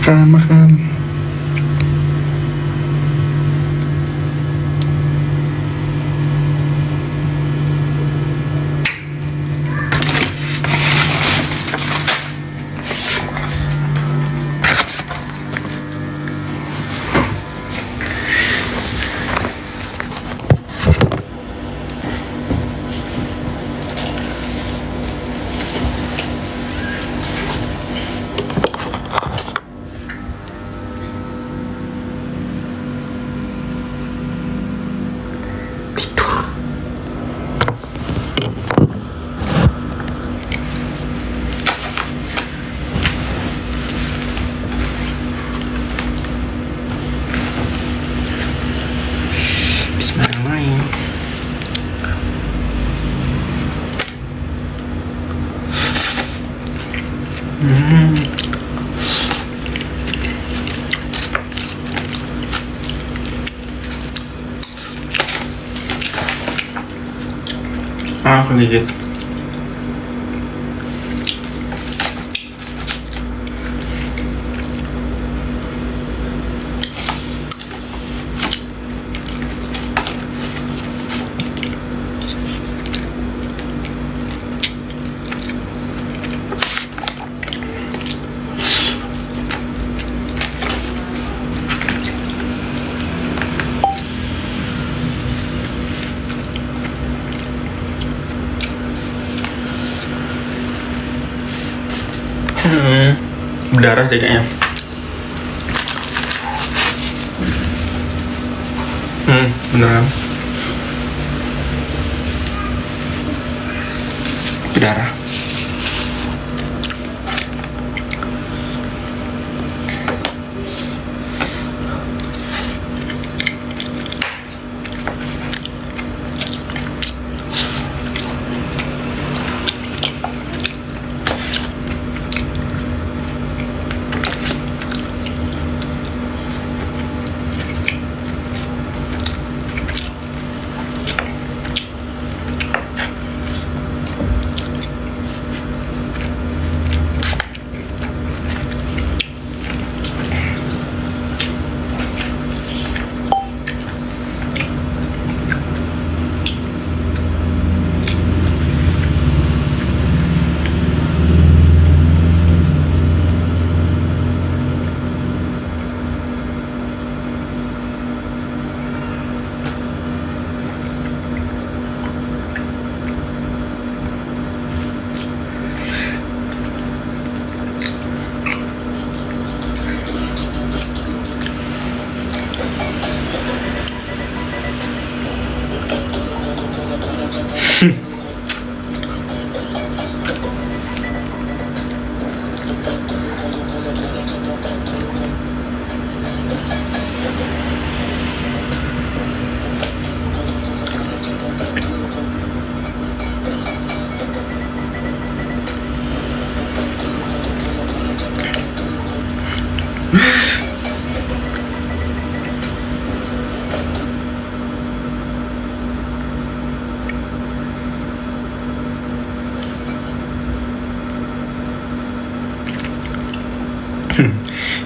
Makan. Bismillahirrahmanirrahim. Kegigit. Berdarah deh kayaknya. Beneran berdarah.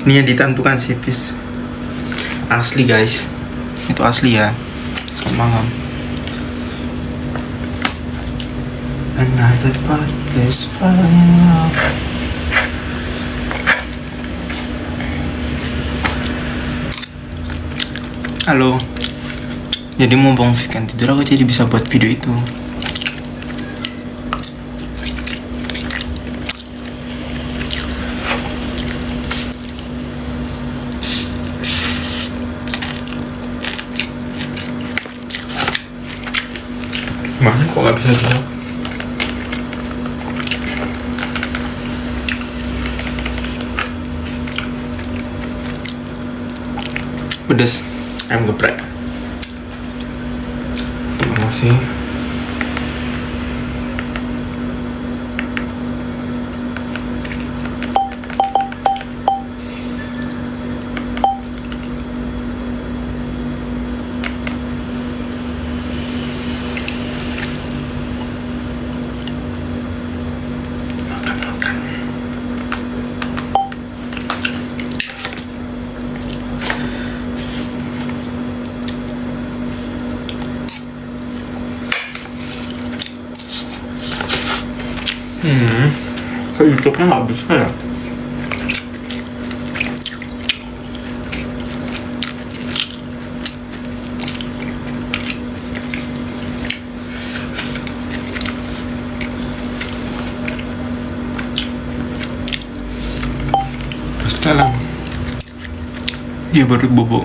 Ini yang ditentukan sih, Pis. Asli guys, itu asli ya. Selamat malam. Another part is falling love. Halo. Jadi mumpung Vikan tidur, aku jadi bisa buat video itu. Mana kok nggak bisa? Pedes, ayam geprek. Terima kasih. Ke YouTube-nya nggak bisa ya? Setelan. Iya baru bobo.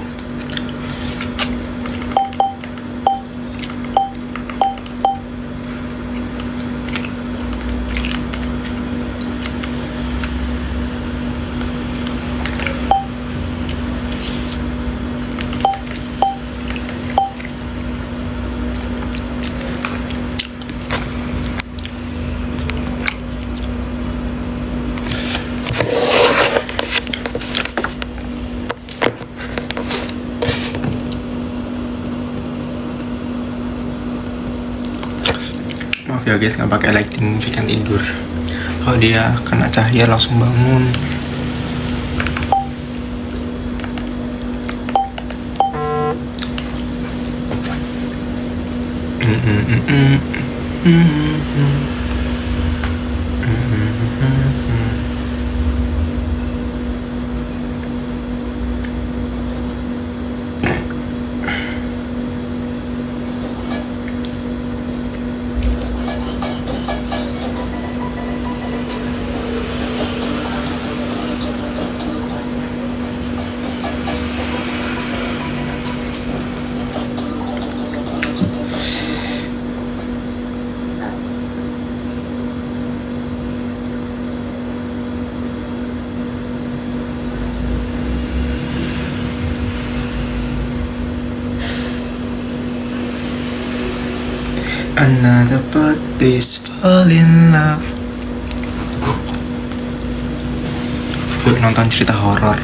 Maaf ya guys, nggak pakai lighting, Vikan tidur. Kalau dia kena cahaya langsung bangun. Another body's fall in love. Yuk nonton cerita horor.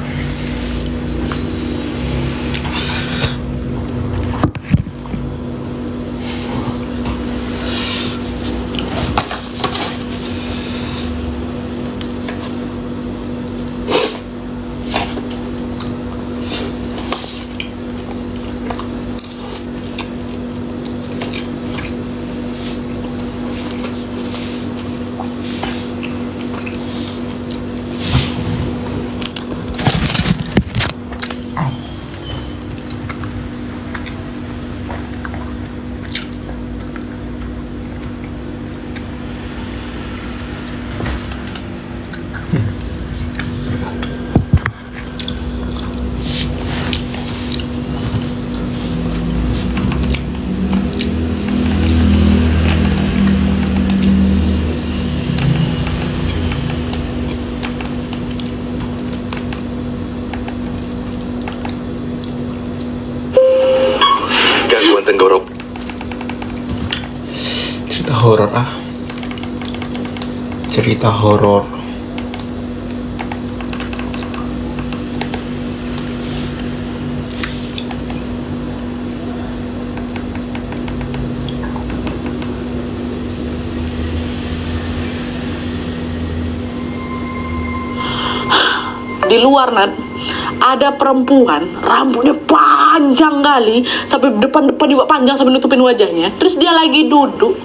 Tenggorok. Cerita horor ah. Cerita horor. Di luar, Nat, ada perempuan rambutnya panjang kali sampai depan-depan juga panjang sampai nutupin wajahnya. Terus dia lagi duduk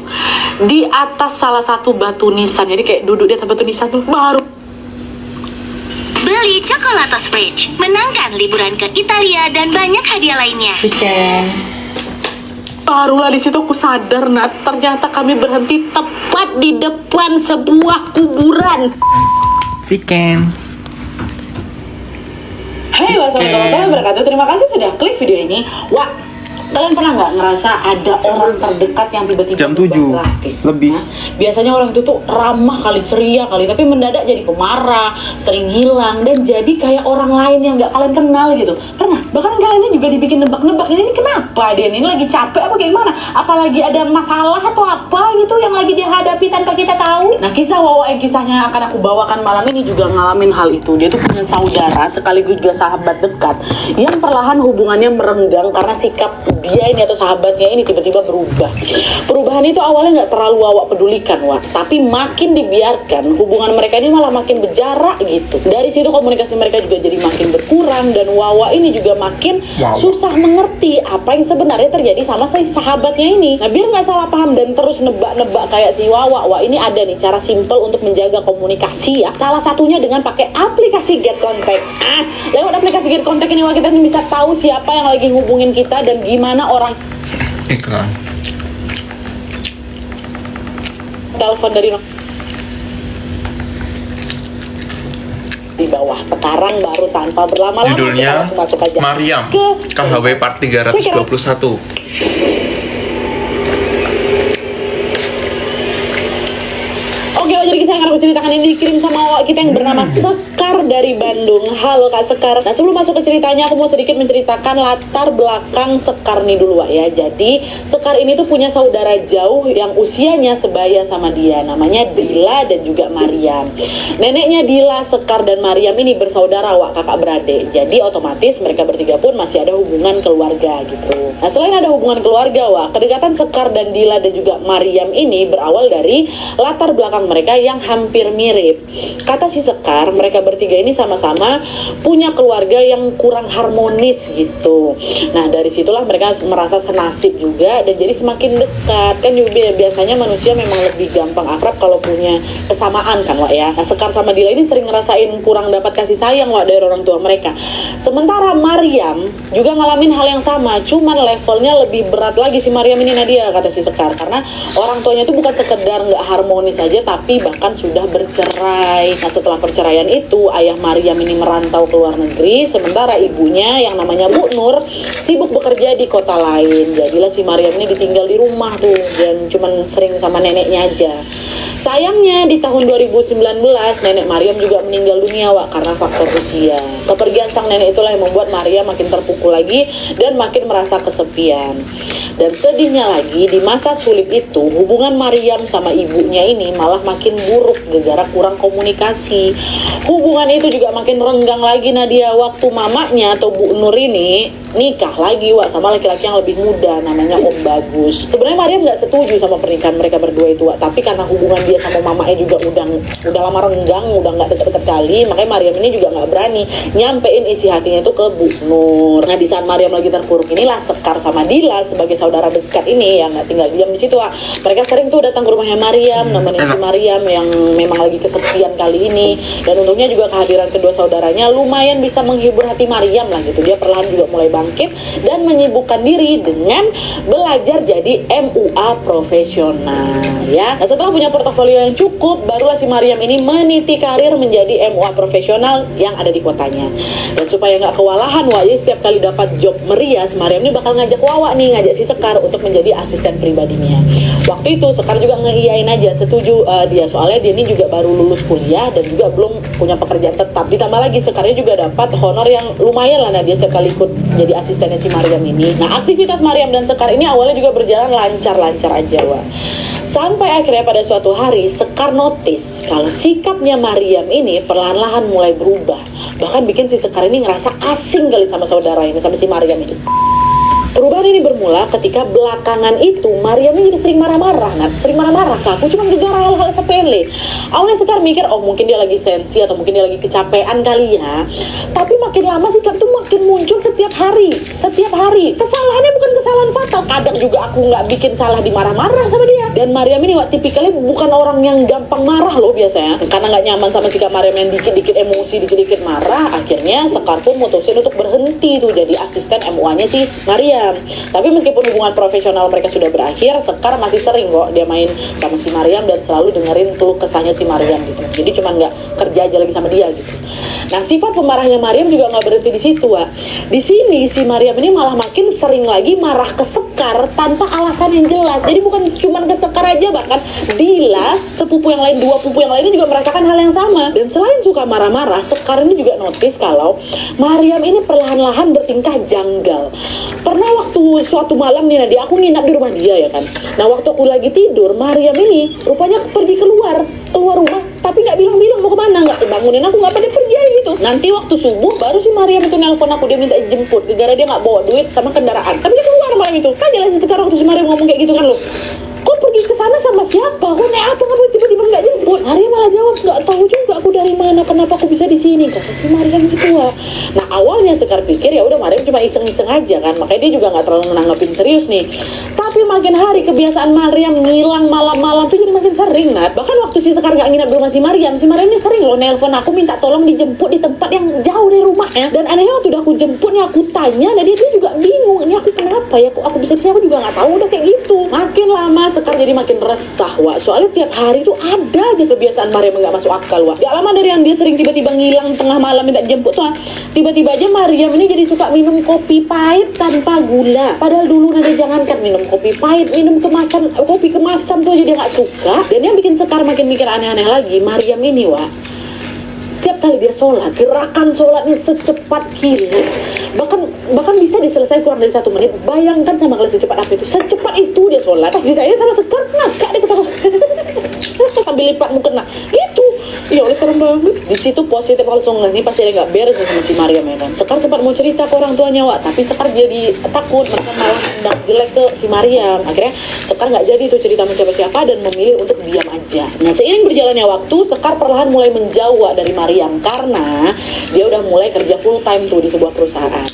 di atas salah satu batu nisan. Jadi kayak duduk di atas batu nisan tuh baru. Beli Cockolatos Fridge, menangkan liburan ke Italia dan banyak hadiah lainnya. Barulah di situ aku sadar, Nat, ternyata kami berhenti tepat di depan sebuah kuburan. Vikan. Hai, wassalamualaikum warahmatullahi wabarakatuh. Terima kasih sudah klik video ini. Wah, kalian pernah nggak ngerasa ada orang terdekat yang tiba-tiba Jam berubah 7 drastis? lebih. Nah, biasanya orang itu tuh ramah kali, ceria kali, tapi mendadak jadi pemarah, sering hilang, dan jadi kayak orang lain yang nggak kalian kenal gitu. Pernah? Bahkan kalian juga dibikin nebak-nebak, ini kenapa dia ini lagi capek apa gimana? Apalagi ada masalah atau apa gitu yang lagi dia hadapi tanpa kita tahu. Nah, kisah kisahnya yang akan aku bawakan malam ini juga ngalamin hal itu. Dia tuh punya saudara sekaligus juga sahabat dekat yang perlahan hubungannya merenggang karena sikap dia ini atau sahabatnya ini tiba-tiba berubah. Perubahan itu awalnya nggak terlalu awak pedulikan, Wak, tapi makin dibiarkan hubungan mereka ini malah makin berjarak gitu. Dari situ komunikasi mereka juga jadi makin berkurang. orang, dan Wawa ini juga makin susah mengerti apa yang sebenarnya terjadi sama si sahabatnya ini. Nah, biar nggak salah paham dan terus nebak-nebak kayak si Wawa, ini ada nih cara simple untuk menjaga komunikasi ya. Salah satunya dengan pakai aplikasi Get Contact. Lewat aplikasi Get Contact ini kita bisa tahu siapa yang lagi hubungin kita dan gimana orang Iklan. telepon dari di bawah. Sekarang baru tanpa berlama-lama Judulnya kita masuk aja Mariam ke KHW part 321. Oke, jadi kisah yang aku ceritakan ini dikirim sama awak kita yang bernama Sekar dari Bandung. Halo Kak Sekar. Nah, sebelum masuk ke ceritanya, aku mau sedikit menceritakan latar belakang Sekar nih dulu Wak ya. Jadi Sekar ini tuh punya saudara jauh yang usianya sebaya sama dia, namanya Dila dan juga Mariam. Neneknya Dila, Sekar dan Mariam ini bersaudara Wak, kakak beradik. Jadi otomatis mereka bertiga pun masih ada hubungan keluarga gitu. Nah, selain ada hubungan keluarga Wak, kedekatan Sekar dan Dila dan juga Mariam ini berawal dari latar belakang mereka yang hampir mirip. Kata si Sekar, mereka bertiga ini sama-sama punya keluarga yang kurang harmonis gitu. Nah, dari situlah mereka merasa senasib juga dan jadi semakin dekat. Kan juga biasanya manusia memang lebih gampang akrab kalau punya kesamaan kan Wak ya. Nah, Sekar sama Dila ini sering ngerasain kurang dapat kasih sayang Wak dari orang tua mereka. Sementara Mariam juga ngalamin hal yang sama, cuman levelnya lebih berat lagi si Mariam ini Nadia, kata si Sekar, karena orang tuanya itu bukan sekedar nggak harmonis aja, tapi bahkan sudah bercerai. Nah, setelah perceraian itu, ayah Mariam ini merantau ke luar negeri, sementara ibunya yang namanya Bu Nur sibuk bekerja di kota lain. Jadilah si Mariam ini ditinggal di rumah tuh, dan cuman sering sama neneknya aja. Sayangnya di tahun 2019 nenek Mariam juga meninggal dunia Wak, karena faktor usia. Kepergian sang nenek itulah yang membuat Mariam makin terpukul lagi dan makin merasa kesepian. Dan sedihnya lagi, di masa sulit itu hubungan Mariam sama ibunya ini malah makin buruk gara-gara kurang komunikasi. Hubungan itu juga makin renggang lagi Nadia waktu mamanya atau Bu Nur ini nikah lagi Wak sama laki-laki yang lebih muda, namanya Om Bagus. Sebenarnya Mariam nggak setuju sama pernikahan mereka berdua itu Wak, tapi karena hubungan dia sama mamanya juga udah lama renggang, udah nggak deket-deket kali, makanya Mariam ini juga nggak berani nyampein isi hatinya itu ke Bu Nur. Nah, di saat Mariam lagi terpuruk inilah Sekar sama Dila sebagai saudara dekat ini yang nggak tinggal diam di situ Wak. Mereka sering tuh datang ke rumahnya Mariam, nemenin si Mariam yang memang lagi kesepian kali ini. Dan untungnya juga kehadiran kedua saudaranya lumayan bisa menghibur hati Mariam lah gitu. Dia perlahan juga mulai bangkit dan menyibukkan diri dengan belajar jadi MUA profesional ya. Nah, setelah punya portofolio yang cukup, barulah si Mariam ini meniti karir menjadi MUA profesional yang ada di kotanya. Dan supaya nggak kewalahan Wak, jadi setiap kali dapat job merias, Mariam ini bakal ngajak Wawa nih, ngajak si Sekar untuk menjadi asisten pribadinya. Waktu itu Sekar juga ngeiyain aja, setuju dia, soalnya dia ini juga baru lulus kuliah dan juga belum punya pekerjaan tetap. Ditambah lagi Sekarnya juga dapat honor yang lumayan lah, nah dia setiap kali ikut jadi asistennya si Mariam ini. Nah, aktivitas Mariam dan Sekar ini awalnya juga berjalan lancar-lancar aja Wak. Sampai akhirnya pada suatu hari Sekar notice kalau sikapnya Mariam ini perlahan-lahan mulai berubah. Bahkan bikin si Sekar ini ngerasa asing kali sama saudara ini, sama si Mariam ini. Perubahan ini bermula ketika belakangan itu Mariam ini jadi sering marah-marah, sering marah-marah ke aku cuma gara-gara hal-hal sepele. Awalnya Sekar mikir, oh mungkin dia lagi sensi atau mungkin dia lagi kecapean kali ya. Tapi makin lama sikap tuh makin muncul setiap hari. Kesalahannya bukan kesalahan fatal, kadang juga aku nggak bikin salah dimarah-marah sama dia. Dan Mariam ini tipikalnya bukan orang yang gampang marah loh biasanya. Karena nggak nyaman sama sikap Mariam yang dikit-dikit emosi, dikit-dikit marah, akhirnya Sekar pun mutusin untuk berhenti tuh jadi asisten MUA-nya si Mariam. Tapi meskipun hubungan profesional mereka sudah berakhir, Sekar masih sering kok dia main sama si Mariam dan selalu dengerin keluh kesahnya si Mariam gitu. Jadi cuma nggak kerja aja lagi sama dia gitu. Nah, sifat pemarahnya Mariam juga nggak berhenti di situ Wak. Di sini si Mariam ini malah makin sering lagi marah ke Sekar tanpa alasan yang jelas. Jadi bukan cuma ke Sekar aja, bahkan Dila, sepupu yang lain, dua pupu yang lainnya juga merasakan hal yang sama. Dan selain suka marah-marah, Sekar ini juga notice kalau Mariam ini perlahan-lahan bertingkah janggal. Pernah waktu suatu malam nih Nadia, aku nginap di rumah dia ya kan. Nah, waktu aku lagi tidur, Mariam ini rupanya pergi keluar rumah, tapi nggak bilang-bilang mau kemana, nggak bangunin aku, nggak pada pergi aja gitu. Nanti waktu subuh baru si Mariam itu nelpon aku, dia minta jemput gara-gara dia nggak bawa duit sama kendaraan, tapi dia keluar malam itu. Kan jelas sekarang waktu si Mariam ngomong kayak gitu kan lo, kok kau pergi ke sana sama siapa? Kau naik apa? Kamu tiba-tiba nggak jemput? Maria malah jawab, nggak tahu juga aku dari mana, kenapa aku bisa di sini, kata si Mariam gitu Wak. Nah awalnya Sekar pikir ya udah Mariam cuma iseng-iseng aja kan, makanya dia juga nggak terlalu nanggepin serius nih. Tapi makin hari kebiasaan Mariam ngilang malam-malam tuh jadi makin sering Nat. Bahkan waktu si Sekar nggak nginap di rumah si Mariam ini sering loh nelpon aku minta tolong dijemput di tempat yang jauh dari rumahnya. Dan anehnya waktu udah aku jemput nih, aku tanya, dan dia juga bingung, ini aku kenapa ya, aku bisa di sini, aku juga nggak tahu, udah kayak gitu. Makin lama Sekar jadi makin resah Wak, soalnya tiap hari tuh ada aja kebiasaan Mariam nggak masuk akal Wak. Gak lama dari yang dia sering tiba-tiba ngilang tengah malam minta dijemput tuh, tiba-tiba aja Mariam ini jadi suka minum kopi pahit tanpa gula. Padahal dulu Nada jangankan minum kopi pahit, minum kemasan, kopi kemasan tuh aja dia nggak suka. Dan yang bikin Sekar makin mikir aneh-aneh lagi, Mariam ini Wak, setiap kali dia sholat, gerakan sholatnya secepat kilat. Bahkan bisa diselesai kurang dari 1 menit. Bayangkan sama kalau secepat apa itu. Secepat itu dia sholat. Pas ditanya sama Sekar, ngakak dia ketawa. Sambil lipat mukena. Itu. Ya Allah serem banget. Di situ positif langsung, ini pasti ada nggak beres sama si Mariam ya kan. Sekar sempat mau cerita ke orang tuanya Wak, tapi Sekar jadi takut, mereka malah hendak jelek ke si Mariam. Akhirnya Sekar nggak jadi itu cerita sama siapa-siapa dan memilih untuk diam aja. Nah seiring berjalannya waktu, Sekar perlahan mulai menjauh Wak, dari Mariam karena dia udah mulai kerja full time tuh di sebuah perusahaan.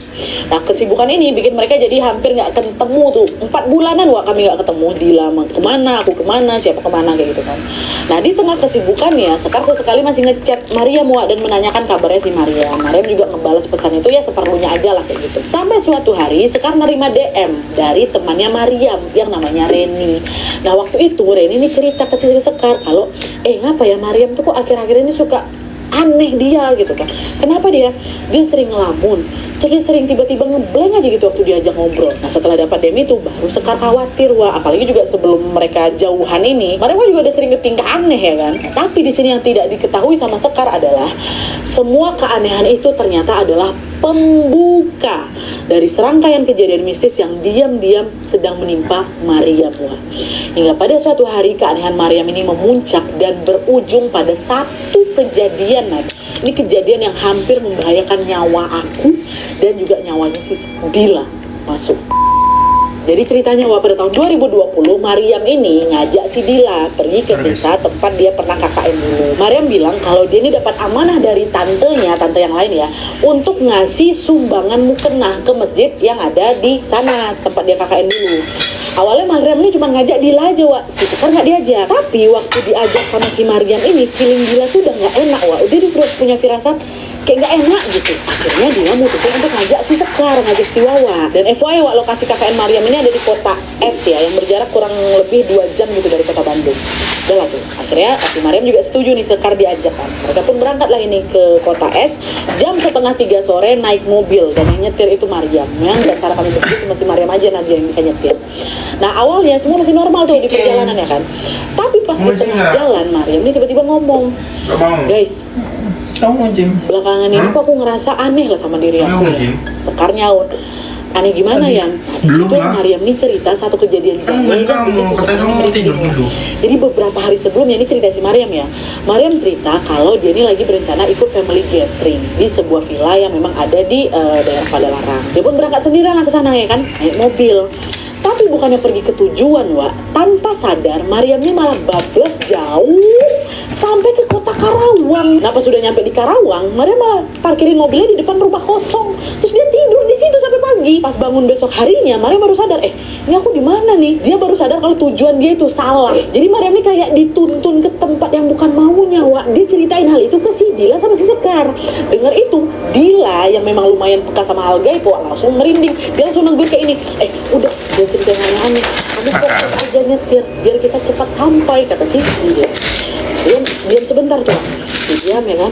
Nah kesibukan ini bikin mereka jadi hampir nggak ketemu tuh 4 bulanan Wak, kami nggak ketemu. Dila kemana, aku kemana, siapa kemana kayak gitu kan. Nah di tengah kesibukannya Sekar sesekali masih ngechat Mariam Wak dan menanyakan kabarnya si Mariam. Mariam juga ngebales pesan itu ya seperlunya aja lah kayak gitu. Sampai suatu hari Sekar nerima DM dari temannya Mariam yang namanya Reni. Nah waktu itu Reni ini cerita ke si Sekar kalau ngapa ya Mariam tuh kok akhir-akhir ini suka aneh dia gitu kan. Kenapa dia sering ngelamun, terus dia sering tiba-tiba ngeblank aja gitu waktu diajak ngobrol. Nah setelah dapat DM itu baru Sekar khawatir Wah, apalagi juga sebelum mereka jauhan ini mereka juga udah sering ketingkah aneh ya kan. Tapi di sini yang tidak diketahui sama Sekar adalah semua keanehan itu ternyata adalah pembuka dari serangkaian kejadian mistis yang diam-diam sedang menimpa Mariam Wah. Hingga pada suatu hari keanehan Mariam ini memuncak dan berujung pada satu kejadian. Ini kejadian yang hampir membahayakan nyawa aku dan juga nyawanya si Dila masuk. Jadi ceritanya pada tahun 2020 Mariam ini ngajak si Dila pergi ke desa tempat dia pernah KKN dulu. Mariam bilang kalau dia ini dapat amanah dari tante yang lain ya, untuk ngasih sumbangan mukena ke masjid yang ada di sana tempat dia KKN dulu. Awalnya Mariam ini cuma ngajak Dila aja Wak, si Sekar nggak diajak. Tapi waktu diajak sama si Mariam ini, feeling Dila tuh udah nggak enak Wak. Udah dia punya firasat kayak nggak enak gitu. Akhirnya dia mutusin untuk ngajak si Sekar, ngajak si Wawa. Dan FYI Wak, lokasi KKN Mariam ini ada di kota S ya, yang berjarak kurang lebih 2 jam gitu dari kota Bandung. Udah lah tuh, akhirnya si Mariam juga setuju nih Sekar diajak kan. Mereka pun berangkat lah ini ke kota S jam 2:30 sore naik mobil. Dan yang nyetir itu Mariam. Yang cara kami berdua cuma si Mariam aja nanti yang bisa nyetir. Nah awalnya semua masih normal tuh di perjalanan ya kan. Tapi pas di tengah jalan Mariam ini tiba-tiba ngomong, guys, belakangan ini kok aku ngerasa aneh lah sama diri aku ya. Sekar nyaut, aneh gimana ya? Belum lah. Mariam ini cerita satu kejadian kamu tidur dulu. Jadi beberapa hari sebelumnya, ini cerita si Mariam ya. Mariam cerita kalau dia ini lagi berencana ikut family gathering di sebuah villa yang memang ada di daerah Padalarang. Dia pun berangkat sendirian ke sana ya kan, naik mobil. Tapi bukannya pergi ke tujuan Wak, tanpa sadar Mariam ini malah bablas jauh sampai ke kota Karawang. Nah pas sudah nyampe di Karawang, Mariam malah parkirin mobilnya di depan rumah kosong. Terus dia tidur di situ sampai pagi. Pas bangun besok harinya, Mariam baru sadar, ini aku di mana nih? Dia baru sadar kalau tujuan dia itu salah. Jadi Mariam ini kayak dituntun ke tempat yang bukan maunya Wak. Dia ceritain hal itu ke si Dila sama si Sekar. Dengar itu, Dila yang memang lumayan peka sama hal gaib Wak, langsung merinding. Dia langsung negur kayak ini, udah dia cerita yang aneh-aneh, kamu fokus aja nyetir biar kita cepat sampai, kata si Dila. Diam sebentar tuh, diam ya kan.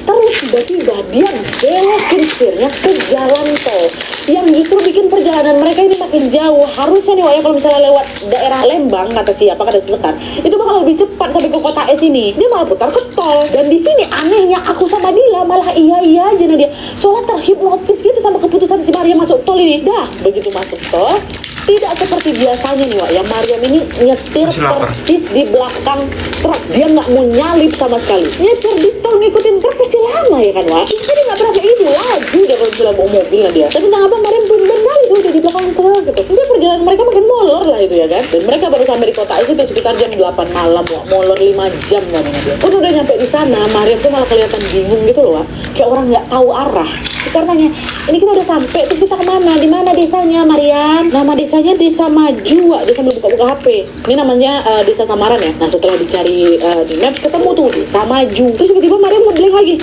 Terus tiba-tiba dia belokin setirnya ke jalan tol yang justru bikin perjalanan mereka ini makin jauh. Harusnya nih Wak, kalau misalnya lewat daerah Lembang, kata si Sekar, itu bakal lebih cepat sampai ke kota S ini. Dia malah putar ke tol. Dan di sini anehnya aku sama Dila malah iya aja nih dia. Soalnya terhipnotis gitu sama keputusan si Mariam masuk tol ini. Dah begitu masuk tol, tidak seperti biasanya nih Wak, yang Mariam ini nyetir persis di belakang truk. Dia nggak mau nyalip sama sekali, nyetir di tol ngikutin truk pasti lama ya kan Wak. Jadi nggak pernah kayak gitu laju dia kalau misalnya bawa mobil lah dia. Tapi tentang apa Mariam benar itu udah di belakang truk gitu. Udah perjalanan mereka makin molor lah itu ya kan. Dan mereka baru sampai di kota itu sekitar jam 8 malam, Wak. Molor 5 jam kan dia. Pun udah nyampe di sana, Mariam tuh malah kelihatan bingung gitu loh, Wak. Kayak orang nggak tahu arah. Kita tanya, ini kita udah sampai, terus kita kemana? Di mana desanya, Mariam? Nama desanya Desa Maju, Wak. Dia sambil buka-buka HP. Ini namanya Desa Samaran ya. Nah setelah dicari di map ketemu tuh Desa Maju. Terus tiba-tiba Mariam ngeblank lagi.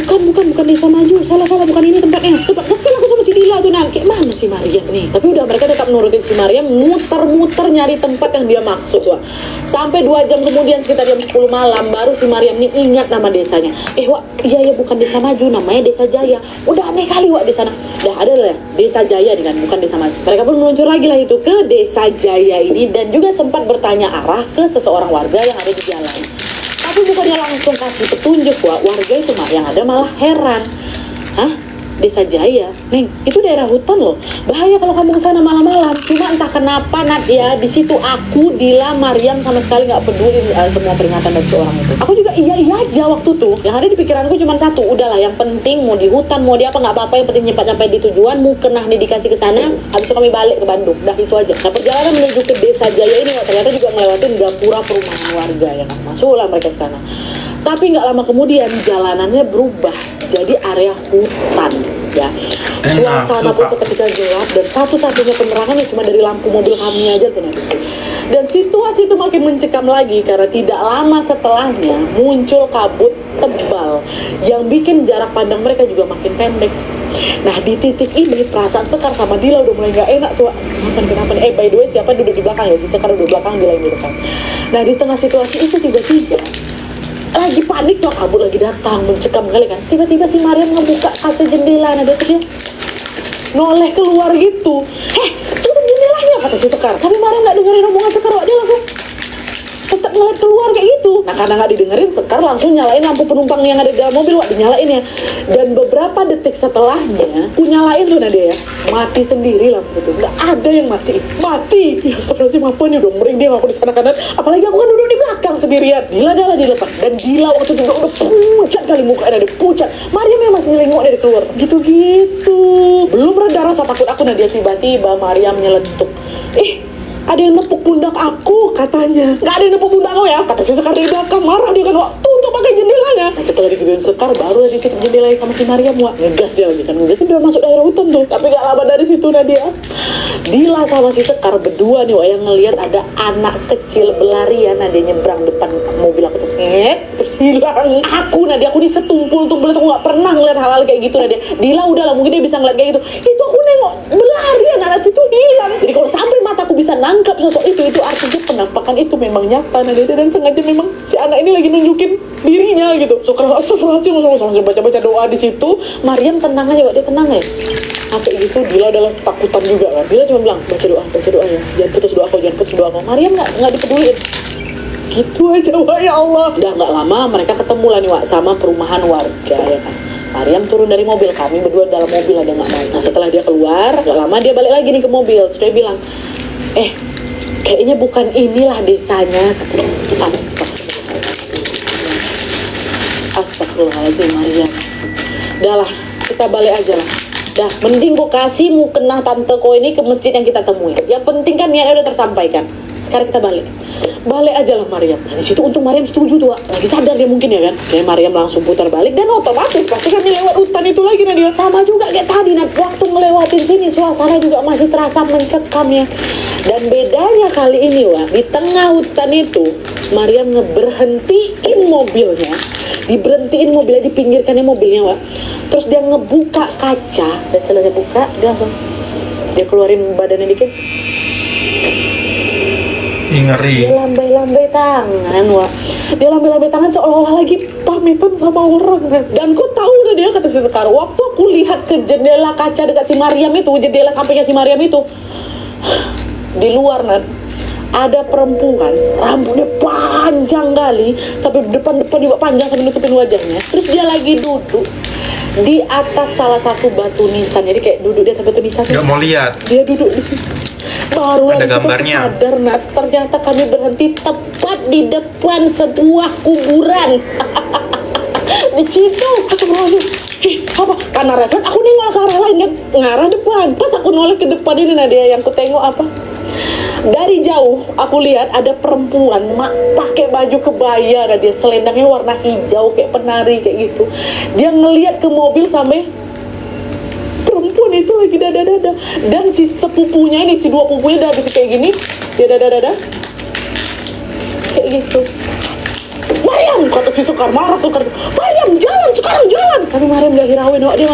Bukan Desa Maju. Salah bukan ini tempatnya. Sebab kesel aku sama si Dila tuh kayak mana si Mariam nih? Tapi udah mereka tetap nurutin si Mariam, muter-muter nyari tempat yang dia maksud, Wak. Sampai 2 jam kemudian sekitar jam 10 malam baru si Mariam nih ingat nama desanya. Wak, iya bukan Desa Maju, namanya Desa Jaya. Udah aneh kali, Wak, di sana. Dah ada lah Desa Jaya nih kan, bukan Desa Maju. Mereka pun meluncur lagi lah itu ke Desa Jaya ini dan juga sempat bertanya arah ke seseorang warga yang ada di jalan. Tapi bukannya langsung kasih petunjuk, Wak. Warga itu yang ada malah heran. Hah? Desa Jaya, Neng, itu daerah hutan loh. Bahaya kalau kamu kesana malam-malam. Cuma entah kenapa ya, di situ aku, Dila, Mariam sama sekali nggak peduli semua peringatan dari seorang itu. Aku juga iya aja waktu tuh. Yang ada di pikiranku cuma satu, udahlah yang penting mau di hutan, mau di apa nggak apa-apa, yang penting cepat sampai di tujuan, mungkin dikasih ke sana, habis itu kami balik ke Bandung. Dah itu aja. Nah perjalanan menuju ke Desa Jaya ini ternyata juga ngelewatin gapura perumahan warga ya kan. Masuklah mereka ke sana. Tapi nggak lama kemudian jalanannya berubah jadi area hutan ya. Suasana pun seketika gelap dan satu-satunya penerangannya cuma dari lampu mobil kami aja tuh. Dan situasi itu makin mencekam lagi karena tidak lama setelahnya muncul kabut tebal yang bikin jarak pandang mereka juga makin pendek. Nah di titik ini perasaan Sekar sama Dila udah mulai gak enak tuh. Kenapa nih? By the way siapa duduk di belakang ya? Si Sekar duduk di belakang, Dila yang di depan. Nah di tengah situasi itu tiba-tiba lagi panik tuh, kabut lagi datang mencekam kali kan. Tiba-tiba si Mariam ngebuka kaca jendela, nah dia terus ya noleh keluar gitu. Tutup jendelanya kata si Sekar. Tapi Mariam nggak dengerin omongan Sekar, Wak. Dia langsung tetap ngeliat keluar kayak gitu. Nah karena nggak didengerin, Sekar langsung nyalain lampu penumpang yang ada di dalam mobil, Wak, dinyalain ya. Dan beberapa detik setelahnya, aku nyalain tuh Nadia ya, mati sendiri lampu itu. Nggak ada yang mati. Ya astagfirullahaladzim, apa nih udah mering dia aku di sana kanan. Apalagi aku kan duduk di belakang sendirian. Dila di depan. Dan Dila waktu itu udah pucat kali mukanya, ada pucat. Mariam yang masih nyelinguk dari keluar. Gitu-gitu. Belum reda rasa takut aku, Nadia tiba-tiba Mariam nyeletuk. Ada yang nepuk pundak aku katanya. Nggak ada yang nepuk pundak aku ya, kata si Sekar di belakang. Marah dia kan, Wak, tutup pakai jendelanya. Nah setelah digituin Sekar baru ditutup jendelanya sama si Mariam, Wak. Ngegas dia lagi kan, ngegas udah masuk daerah hutan tuh. Tapi nggak lama dari situ Nadia, Dila sama si Sekar berdua nih, Wak, yang ngelihat ada anak kecil berlarian. Nadia nyebrang depan mobil aku tuh, terus hilang. Aku nih setumpul-tumpul itu nggak pernah ngeliat hal-hal kayak gitu Nadia. Dila udahlah mungkin dia bisa ngeliat kayak gitu. Itu aku nengok berlarian, anak itu hilang. Jadi kalau sampai mataku bisa nangkap sosok itu artinya penampakan itu memang nyata Nadia, dan sengaja memang si anak ini lagi nunjukin dirinya gitu. Astagfirullahaladzim, langsung baca-baca doa di situ. Mariam tenang aja, Wak, dia tenang ya. Kayak gitu. Dila adalah takutan juga kan. Dila cuma bilang baca doa ya, jangan putus doa kau. Mariam nggak dipeduliin. Gitu aja, Wak, ya Allah. Udah nggak lama mereka ketemu lah nih, Wak, sama perumahan warga ya kan. Mariam turun dari mobil, kami berdua dalam mobil ada nggak mau. Nah setelah dia keluar, nggak lama dia balik lagi nih ke mobil. Terus dia bilang, kayaknya bukan inilah desanya. Astagfirullahaladzim Mariam. Udah lah, kita balik aja lah. Dah, mending gue kasih mukena tante ko ini ke masjid yang kita temuin. Yang penting kan niatnya udah tersampaikan. Sekarang kita balik aja lah Mariam. Nah disitu untung Mariam setuju tuh, Wak. Lagi sadar dia mungkin ya kan. Kayak Mariam langsung putar balik dan otomatis pasti kan lewat hutan itu lagi Nadia. Sama juga kayak tadi, waktu ngelewatin sini suasana juga masih terasa mencekam ya. Dan bedanya kali ini, Wak, di tengah hutan itu Mariam ngeberhentiin mobilnya. Diberhentiin mobilnya, dipinggirkannya mobilnya, Wak. Terus dia ngebuka kaca, dan selesai buka dia keluarin badannya dikit. Ngeri. Dia lambai-lambai tangan, Wak. Dia lambai-lambai tangan seolah-olah lagi pamitan sama orang kan. Dan kok tahu udah dia kata si Sekar, waktu aku lihat ke jendela kaca dekat si Mariam itu, jendela sampingnya si Mariam itu, di luar ada perempuan, rambutnya panjang kali sampai depan juga panjang sampai nutupin wajahnya. Terus dia lagi duduk di atas salah satu batu nisan. Jadi kayak duduk di atas batu nisan. Nggak mau lihat. Dia duduk di situ. Baru ada gambarnya. Sadar, ternyata kami berhenti tepat di depan sebuah kuburan. Di situ, astagfirullahaladzim. Apa? Karena refleks aku nengok ke arah lain kan, ngarah depan. Pas aku noleh ke depan ini Nadia, yang ku tengok apa? Dari jauh aku lihat ada perempuan pakai baju kebaya, Nadia, selendangnya warna hijau kayak penari kayak gitu. Dia ngelihat ke mobil sampai perempuan itu lagi dada-dada, dan si sepupunya ini, si dua pupunya udah habis kayak gini, dia dada-dada kayak gitu. Mariam, kata si Sekar, marah Sekar, Mariam jalan sekarang, jalan. Tapi Mariam gak hirauin, dia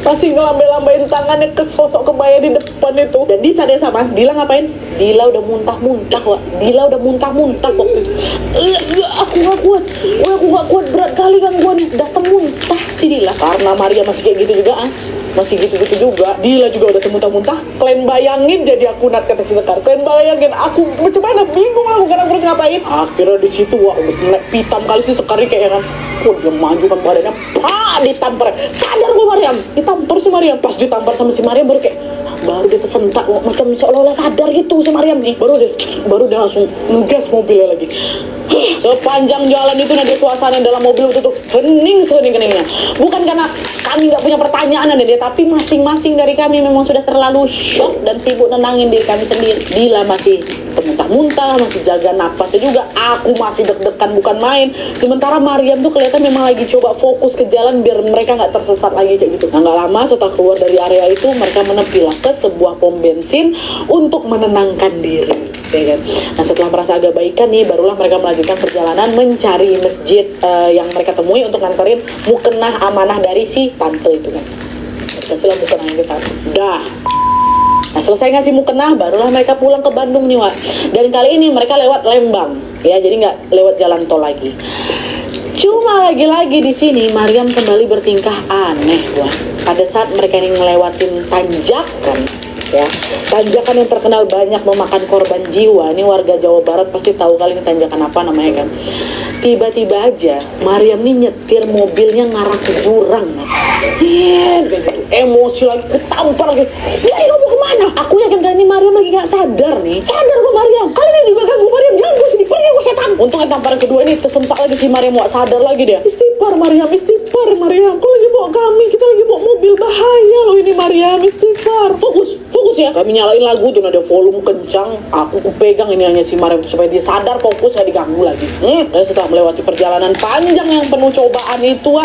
masih ngelambai-lambain tangannya ke sosok kebaya di depan itu. Dan di saat yang sama, Dila ngapain? Dila udah muntah-muntah, Wak. Dila udah muntah-muntah waktu itu. Aku gak kuat. Wah, aku gak kuat, berat kali gangguan. Datang muntah si Dila. Karena Maria masih kayak gitu juga, masih gitu-gitu juga. Dila juga udah muntah-muntah. Kalian bayangin jadi aku Nat, kata si Sekar. Kalian bayangin aku macam mana, bingung aku karena aku harus ngapain. Akhirnya di situ, Wak, pitam kali si Sekar kayak kan. Dia maju kan badannya, ditampar. Sadar gua Mariam, ditampar si Mariam. Pas ditampar sama si Mariam baru dia tersentak, macam seolah-olah sadar gitu si Mariam nih. Baru dia langsung ngegas mobilnya lagi. Sepanjang jalan itu ada suasana dalam mobil itu tuh hening sehening-heningnya. Bukan karena kami nggak punya pertanyaan ada dia, tapi masing-masing dari kami memang sudah terlalu shock dan sibuk nenangin diri kami sendiri. Dila masih muntah-muntah, masih jaga napasnya juga. Aku masih deg-degan bukan main. Sementara Mariam tuh kelihatan memang lagi coba fokus ke jalan biar mereka nggak tersesat lagi kayak gitu. Nah, nggak lama setelah keluar dari area itu, mereka menepilah ke sebuah pom bensin untuk menenangkan diri. Ya kan? Nah, setelah merasa agak baikan nih, barulah mereka melanjutkan perjalanan mencari masjid yang mereka temui untuk nganterin mukenah amanah dari si tante itu kan. Kasihlah mukenahnya ke sana. Dah. Nah, selesai ngasih mukenah, barulah mereka pulang ke Bandung nih, Wak. Dan kali ini mereka lewat Lembang, ya, jadi nggak lewat jalan tol lagi. Cuma lagi-lagi di sini Mariam kembali bertingkah aneh, Wak. Pada saat mereka ini ngelewatin tanjakan, ya, tanjakan yang terkenal banyak memakan korban jiwa. Ini warga Jawa Barat pasti tahu kali ini tanjakan apa namanya kan. Tiba-tiba aja Mariam nih nyetir mobilnya ngarah ke jurang. Emosi lagi, ketampar lagi. Ya ini mau kemana? Aku yakin kali ini Mariam lagi gak sadar nih. Sadar kok Mariam. Kalian ini juga ganggu Mariam. Jangan gue sini, pergi gue setan. Untungnya tamparan kedua ini tersentak lagi si Mariam. Wak, sadar lagi dia. Istighfar Mariam, istighfar Mariam. Kau lagi bawa kami, kita lagi bawa mobil, bahaya loh ini Mariam. Istighfar. Fokus ya. Kami nyalain lagu tuh, ada volume kencang. Aku pegang ini hanya si Mariam supaya dia sadar, fokus, gak diganggu lagi. Dan setelah melewati perjalanan panjang yang penuh cobaan itu,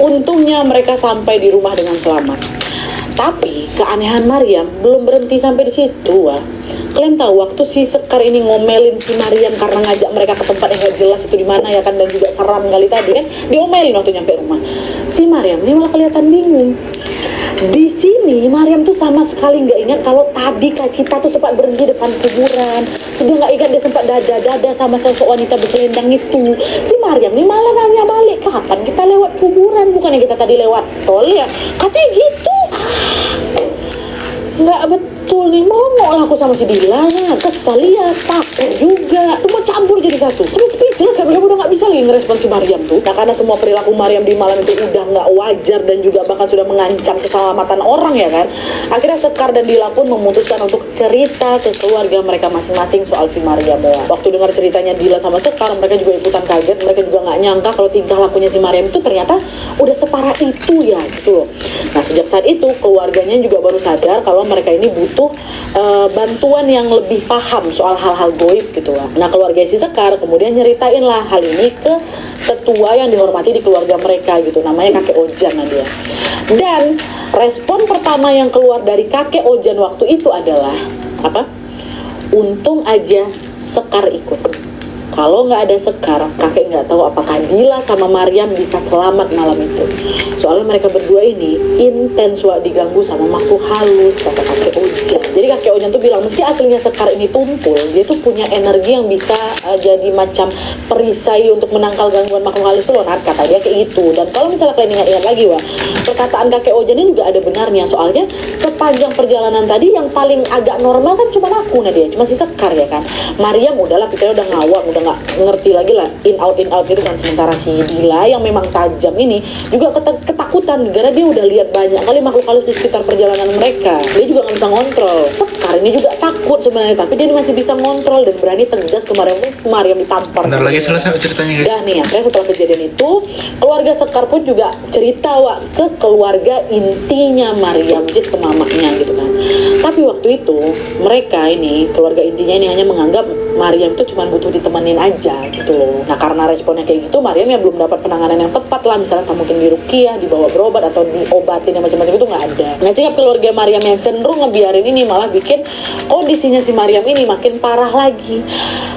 untungnya mereka sampai di rumah dengan selamat. Tapi keanehan Mariam belum berhenti sampai di situ, Kalian tahu waktu si Sekar ini ngomelin si Mariam karena ngajak mereka ke tempat yang gak jelas itu di mana ya kan, dan juga seram kali tadi kan, diomelin waktu nyampe rumah. Si Mariam ini malah kelihatan bingung. Di sini Mariam tuh sama sekali nggak ingat kalau tadi kita tuh sempat berhenti depan kuburan. Dia nggak ingat dia sempat dada-dada sama sosok wanita berselendang itu. Si Mariam ini malah nanya balik, kapan kita lewat kuburan? Bukannya kita tadi lewat tol ya? Katanya gitu. Nggak betul nih, ngomong lah aku sama si Dila, kesal ya, takut juga, semua campur jadi satu. Sampai speechless kan, udah nggak bisa lagi ngerespon si Mariam tuh. Nah, karena semua perilaku Mariam di malam itu udah nggak wajar dan juga bahkan sudah mengancam keselamatan orang ya kan. Akhirnya Sekar dan Dila pun memutuskan untuk cerita ke keluarga mereka masing-masing soal si Mariam. Waktu dengar ceritanya Dila sama Sekar, mereka juga ikutan kaget. Mereka juga nggak nyangka kalau tingkah lakunya si Mariam itu ternyata udah separah itu ya gitu loh. Nah, sejak saat itu keluarganya juga baru sadar kalau mereka ini butuh bantuan yang lebih paham soal hal-hal goib gitu lah. Nah, keluarga si Sekar kemudian nyeritain lah hal ini ke ketua yang dihormati di keluarga mereka gitu, namanya kakek Ojan dia. Dan respon pertama yang keluar dari kakek Ojan waktu itu adalah apa? Untung aja Sekar ikut. Kalau nggak ada Sekar, kakek nggak tahu apakah Dila sama Mariam bisa selamat malam itu. Soalnya mereka berdua ini intens diganggu sama makhluk halus, kata kakek Ojan. Jadi kakek Ojan tuh bilang, meski aslinya Sekar ini tumpul, dia tuh punya energi yang bisa jadi macam perisai untuk menangkal gangguan makhluk halus itu loh, kata dia kayak gitu. Dan kalau misalnya kalian ingat lagi, perkataan kakek Ojan ini juga ada benarnya. Soalnya sepanjang perjalanan tadi yang paling agak normal kan cuma aku, Nadia, cuma si Sekar ya kan. Mariam udahlah pikirnya udah ngawang, udah nggak ngerti lagi lah in out gitu kan. Sementara si Dila yang memang tajam ini juga ketakutan karena dia udah lihat banyak kali makhluk halus di sekitar perjalanan mereka. Dia juga nggak bisa ngontrol. Sekar ini juga takut sebenarnya, tapi dia masih bisa ngontrol dan berani tegas ke Mariam ditampar. Bentar lagi selesai ceritanya guys. Dan nih ya, setelah kejadian itu keluarga Sekar pun juga cerita ke keluarga intinya Mariam, just ke mamanya gitu kan. Tapi waktu itu mereka ini keluarga intinya ini hanya menganggap Mariam itu cuma butuh ditemenin aja gitu loh. Nah karena responnya kayak gitu, Mariam yang belum dapat penanganan yang tepat lah, misalnya tak mungkin diruqyah, dibawa berobat atau diobatin yang macam-macam itu nggak ada. Nah sikap keluarga Mariam yang cenderung ngebiarin ini malah bikin kondisinya si Mariam ini makin parah lagi.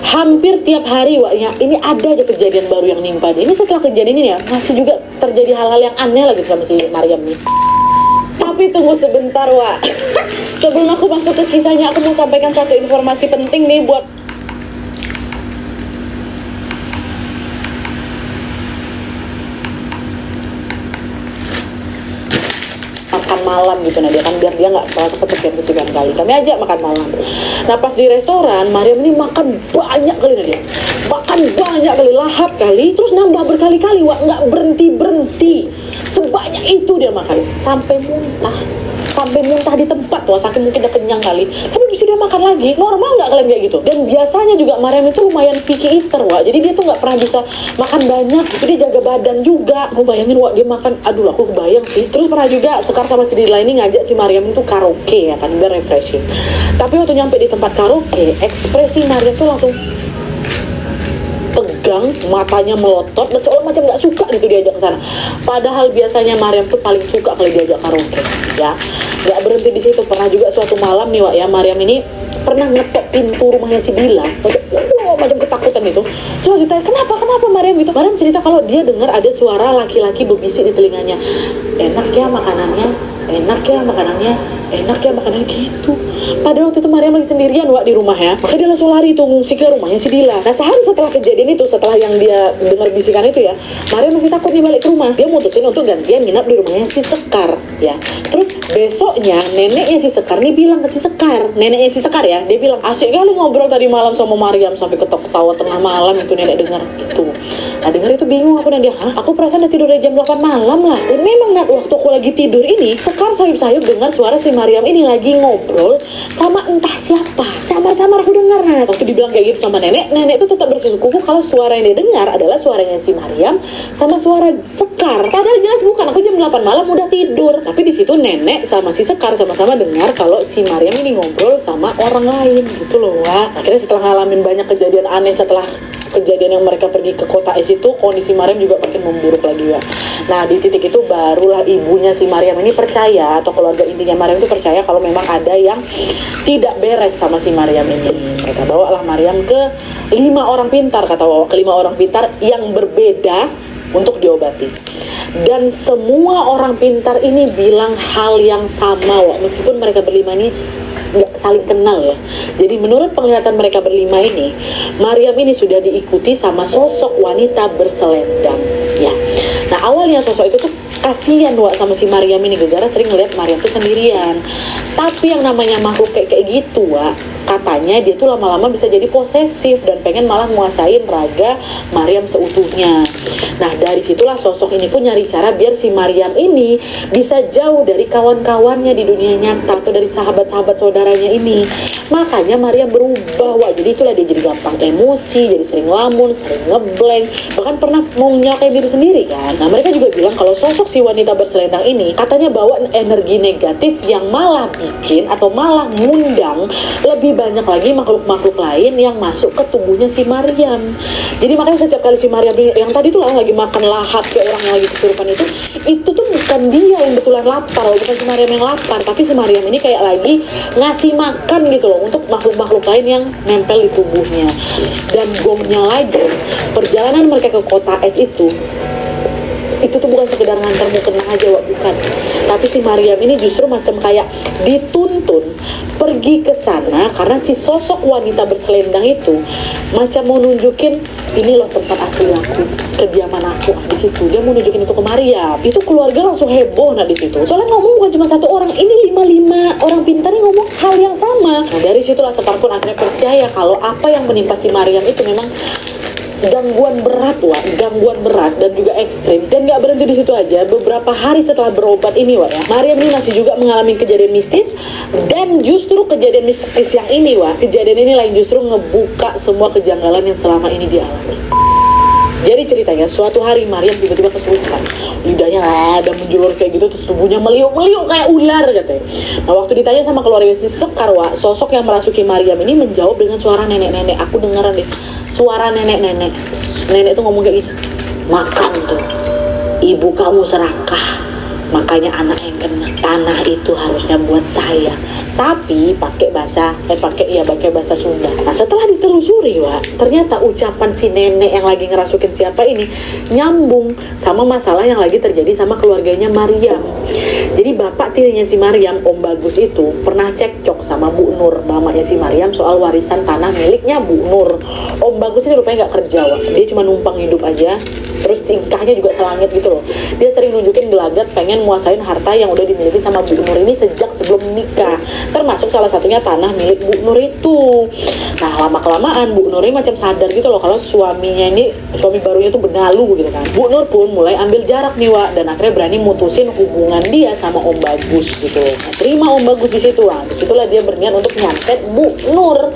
Hampir tiap hari Wak ya, ini ada aja kejadian baru yang nimpa dia. Ini setelah kejadian ini ya, masih juga terjadi hal-hal yang aneh lagi sama si Mariam nih. Tapi tunggu sebentar Wak. Sebelum aku masuk ke kisahnya, aku mau sampaikan satu informasi penting nih buat makan malam gitu. Nah dia kan biar dia nggak merasa kesepian kali, kami ajak makan malam. Nah pas di restoran Mariam ini makan banyak kali, nah dia makan banyak kali, lahap kali, terus nambah berkali-kali Wak, nggak berhenti sebanyak itu dia makan sampai muntah di tempat tuh, saking mungkin udah kenyang kali, tapi bisa dia makan lagi. Normal nggak kalian kayak gitu? Dan biasanya juga Mariam itu lumayan picky eater Wak, jadi dia tuh nggak pernah bisa makan banyak gitu, dia jaga badan juga. Aku bayangin Wak dia makan, aduh aku kebayang sih. Terus pernah juga Sekar sama si Dila ini ngajak si Mariam itu karaoke ya kan, biar refreshing. Tapi waktu nyampe di tempat karaoke, ekspresi Mariam tuh langsung tegang, matanya melotot dan seolah macam nggak suka gitu diajak ke sana. Padahal biasanya Mariam tuh paling suka kalau diajak karaoke ya. Nggak berhenti di situ, pernah juga suatu malam nih Wak ya, Mariam ini pernah ngetok pintu rumahnya si Dila, macam ketakutan itu. Coba ditanya kenapa Mariam gitu. Mariam cerita kalau dia dengar ada suara laki-laki berbisik di telinganya, enak ya makanannya gitu. Padahal waktu itu Mariam lagi sendirian Wak di rumah ya, makanya dia langsung lari tuh ngungsi ke rumahnya si Dila. Nah sehari setelah kejadian itu, setelah yang dia dengar bisikan itu ya, Mariam masih takut nih balik ke rumah. Dia mutusin untuk gantian nginap di rumahnya si Sekar ya. Terus besoknya neneknya si Sekar nih bilang ke si Sekar, neneknya si Sekar ya, dia bilang asik kali ngobrol tadi malam sama Mariam sampai ketawa tengah malam itu nenek dengar itu. Nah dengar itu bingung aku, dan dia, aku perasaan udah tidur dari jam 8 malam lah. Dan memang Nat, waktu aku lagi tidur ini, Sekar sayup-sayup dengar suara si Mariam ini lagi ngobrol sama entah siapa. Samar-samar aku dengar Nat. Waktu dibilang kayak gitu sama nenek itu tetap bersikukuh kalau suara yang dia dengar adalah suaranya si Mariam sama suara Sekar. Padahal jelas bukan, aku jam 8 malam udah tidur. Tapi di situ nenek sama si Sekar sama-sama dengar kalau si Mariam ini ngobrol sama orang lain gitu loh Wak. Akhirnya setelah ngalamin banyak kejadian aneh setelah kejadian yang mereka pergi ke kota es itu, kondisi Mariam juga makin memburuk lagi ya. Nah di titik itu barulah ibunya si Mariam ini percaya, atau keluarga intinya Mariam itu percaya kalau memang ada yang tidak beres sama si Mariam ini. Mereka bawalah Mariam ke 5 orang pintar, kata Wawa, ke 5 orang pintar yang berbeda untuk diobati. Dan semua orang pintar ini bilang hal yang sama Wak, meskipun mereka berlima ini nggak saling kenal ya. Jadi menurut penglihatan mereka berlima ini, Mariam ini sudah diikuti sama sosok wanita berselendang ya. Nah awalnya sosok itu tuh kasihan Wak sama si Mariam ini, gara-gara sering ngeliat Mariam tuh sendirian. Tapi yang namanya makhluk kayak gitu Wak, katanya dia tuh lama-lama bisa jadi posesif dan pengen malah menguasain raga Mariam seutuhnya. Nah dari situlah sosok ini pun nyari cara biar si Mariam ini bisa jauh dari kawan-kawannya di dunia nyata atau dari sahabat-sahabat saudaranya ini. Makanya Mariam berubah Wak, jadi itulah dia jadi gampang emosi, jadi sering lamun, sering ngeblank, bahkan pernah mau menyalakai diri sendiri kan. Nah mereka juga bilang kalau sosok si wanita berselendang ini katanya bawa energi negatif yang malah bikin atau malah ngundang lebih banyak lagi makhluk-makhluk lain yang masuk ke tubuhnya si Mariam. Jadi makanya setiap kali si Mariam yang tadi tuh lagi makan lahap kayak orang yang lagi kesurupan itu tuh bukan dia yang betulan lapar, bukan si Mariam yang lapar, tapi si Mariam ini kayak lagi ngasih makan gitu loh untuk makhluk-makhluk lain yang nempel di tubuhnya. Dan gongnya lagi, perjalanan mereka ke kota es itu tuh bukan sekedar ngantar mukena aja Wak, bukan. Tapi si Mariam ini justru macam kayak dituntun pergi ke sana karena si sosok wanita berselendang itu macam mau nunjukin ini loh tempat asli aku, kediaman aku di situ. Dia mau nunjukin itu ke Mariam. Itu keluarga langsung heboh di situ. Soalnya ngomong bukan cuma satu orang, ini 5 orang pintarnya ngomong hal yang sama. Nah dari situlah Sekar pun akhirnya percaya kalau apa yang menimpa si Mariam itu memang gangguan berat, Wak, gangguan berat dan juga ekstrim. Dan nggak berhenti di situ aja. Beberapa hari setelah berobat ini, Wak, ya, Mariam ini masih juga mengalami kejadian mistis. Dan justru kejadian mistis yang ini, Wak, kejadian ini lain justru ngebuka semua kejanggalan yang selama ini dialami. Jadi ceritanya, suatu hari Mariam tiba-tiba kesurupan. Lidahnya ada menjulur kayak gitu, terus tubuhnya meliuk-meliuk kayak ular katanya. Nah, waktu ditanya sama keluarga si Sekar, Wak, sosok yang merasuki Mariam ini menjawab dengan suara nenek-nenek. Aku dengeran deh, suara nenek-nenek. Nenek tuh ngomong kayak gitu, makan tuh, ibu kamu serakah, makanya anak yang kena. Tanah itu harusnya buat saya, tapi pakai bahasa Sunda. Nah, setelah ditelusuri, Wak, ternyata ucapan si nenek yang lagi ngerasukin siapa ini nyambung sama masalah yang lagi terjadi sama keluarganya Mariam. Jadi bapak tirinya si Mariam, Om Bagus itu pernah cekcok sama Bu Nur, mamanya si Mariam, soal warisan tanah miliknya Bu Nur. Om Bagus ini rupanya nggak kerja, Wak, dia cuma numpang hidup aja. Terus tingkahnya juga selangit gitu loh. Dia sering nunjukin gelagat pengen muasain harta yang udah dimiliki sama Bu Nur ini sejak sebelum nikah. Termasuk salah satunya tanah milik Bu Nur itu. Nah, lama-kelamaan Bu Nur ini macam sadar gitu loh kalau suami barunya tuh benalu gitu kan. Bu Nur pun mulai ambil jarak nih, Wak, dan akhirnya berani mutusin hubungan dia sama Om Bagus gitu. Nah, terima Om Bagus di situ, Wak. Disitulah dia berniat untuk nyantet Bu Nur.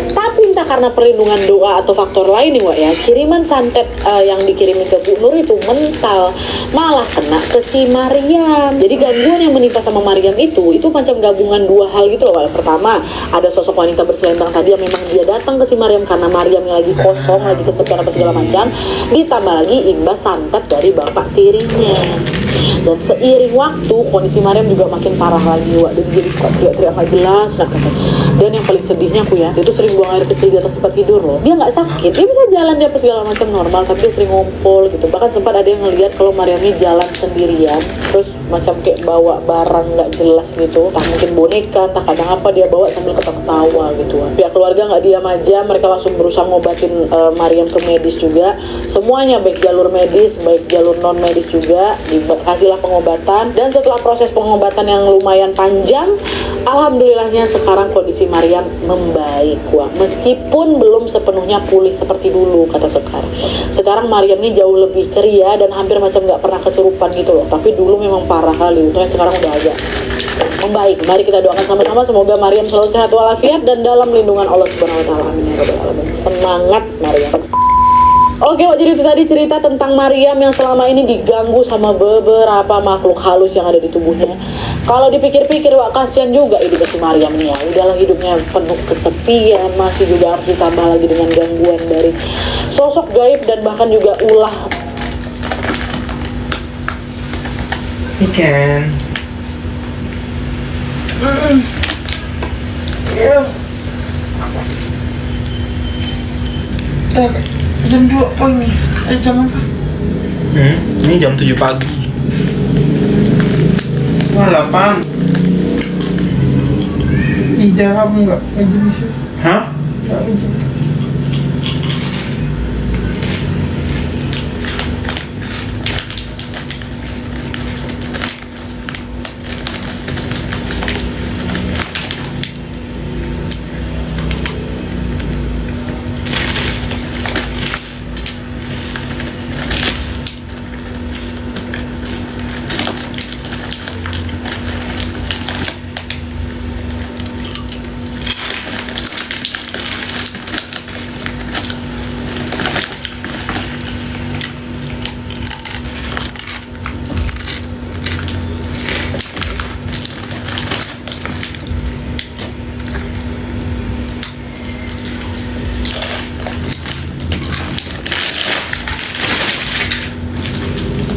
Tapi entah karena perlindungan doa atau faktor lain nih, Wak, ya, kiriman santet yang dikirimin ke Bu Nur itu mental, malah kena ke si Mariam. Jadi gangguan yang menimpa sama Mariam itu macam gabungan dua hal gitu loh. Pertama, ada sosok wanita berselendang tadi yang memang dia datang ke si Mariam karena Mariam yang lagi kosong, lagi kesepian apa segala macam. Ditambah lagi imbas santet dari bapak tirinya. Dan seiring waktu kondisi Mariam juga makin parah lagi, Wak, dan jadi suka teriak-teriak gak jelas. Nah, dan yang paling sedihnya aku ya, dia tuh sering buang air kecil di atas tempat tidur loh. Dia nggak sakit, dia bisa jalan dia apa segala macam normal, tapi dia sering ngompol gitu. Bahkan sempat ada yang ngelihat kalau Mariam ini jalan sendirian, terus macam kayak bawa barang nggak jelas gitu, entah mungkin boneka, entah kadang apa dia bawa sambil ketawa gitu. Pihak keluarga nggak diam aja, mereka langsung berusaha ngobatin Mariam ke medis juga. Semuanya baik jalur medis, baik jalur non medis juga dikasihlah pengobatan. Dan setelah proses pengobatan yang lumayan panjang, alhamdulillahnya sekarang kondisi Mariam membaik, Wak. Meskipun belum sepenuhnya pulih seperti dulu, kata Sekar. Sekarang Mariam ini jauh lebih ceria dan hampir macam nggak pernah kesurupan gitu loh. Tapi dulu memang parah kali, untungnya sekarang udah agak membaik. Mari kita doakan sama-sama semoga Mariam selalu sehat walafiat dan dalam lindungan Allah Subhanahu wa taala. Amin ya rabbal alamin. Semangat Mariam. Oke, jadi itu tadi cerita tentang Mariam yang selama ini diganggu sama beberapa makhluk halus yang ada di tubuhnya. Kalau dipikir-pikir, Wak, kasihan juga hidup si Mariam nih ya. Udahlah hidupnya penuh kesepian, masih juga harus ditambah lagi dengan gangguan dari sosok gaib dan bahkan juga ulah. Ikan. Jam 2 apa ini? Jam apa? Ini jam 7 pagi. Wah, 8. Tidak, kamu nggak ngaji bisa. Hah? Nggak ngaji.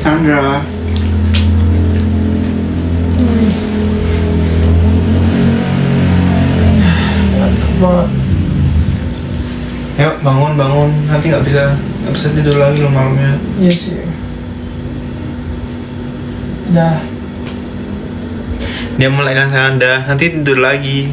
Sandra. Banget. Yuk bangun, nanti nggak bisa tidur lagi lo malamnya. Iya sih. Dah. Dia melekkan Anda, nanti tidur lagi.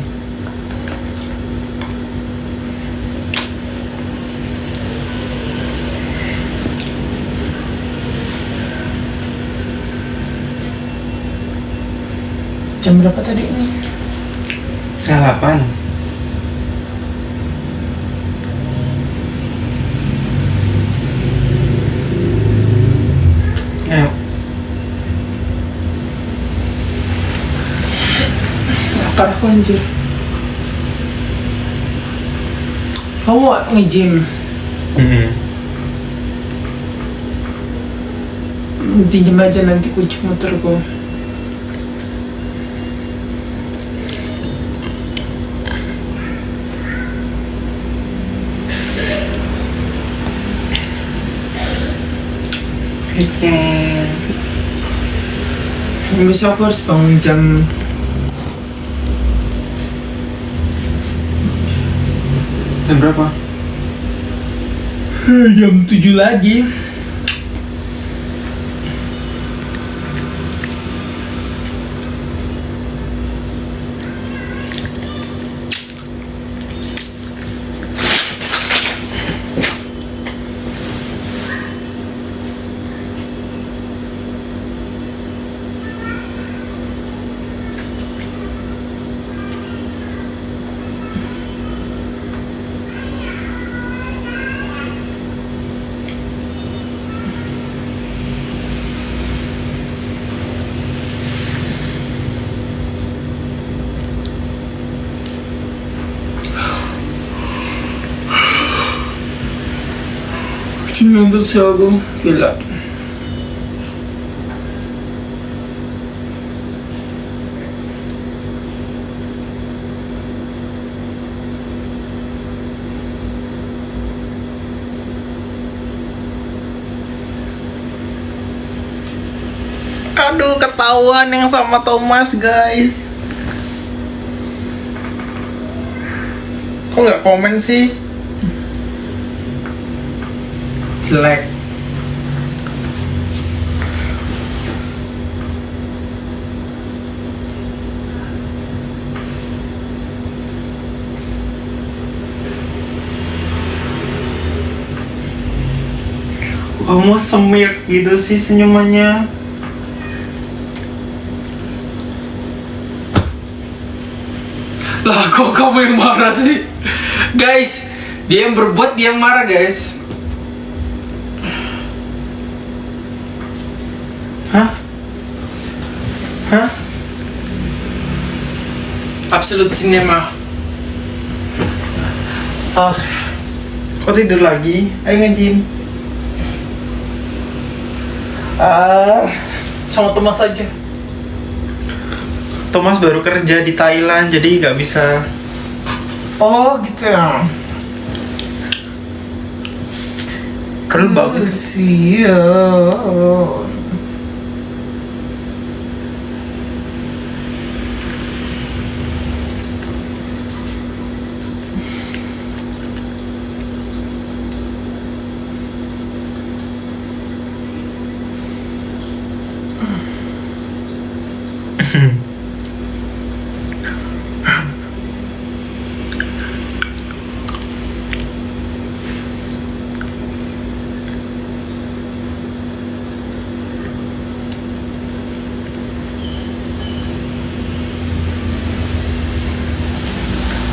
Jam berapa tadi ini? Setengah 8. Ayo. Lapar aku anjir. Kamu mau nge-gym? Pinjam aja nanti kunci motorku. Weekend. Bisa aku harus bangun jam berapa? jam 7 lagi. Nandun sa ako, gila. Aduh, ketahuan yang sama Thomas, guys. Kok nggak komen sih? Jelek. Kamu semir gitu sih senyumannya. Lah kok kamu yang marah sih? Guys, dia yang berbuat, dia yang marah guys. Hah? Hah? Absolute cinema. Kok tidur lagi? Ayo nge-gym. Sama Thomas aja. Thomas baru kerja di Thailand, jadi nggak bisa. Oh gitu ya. Keren bagus. Kasihan.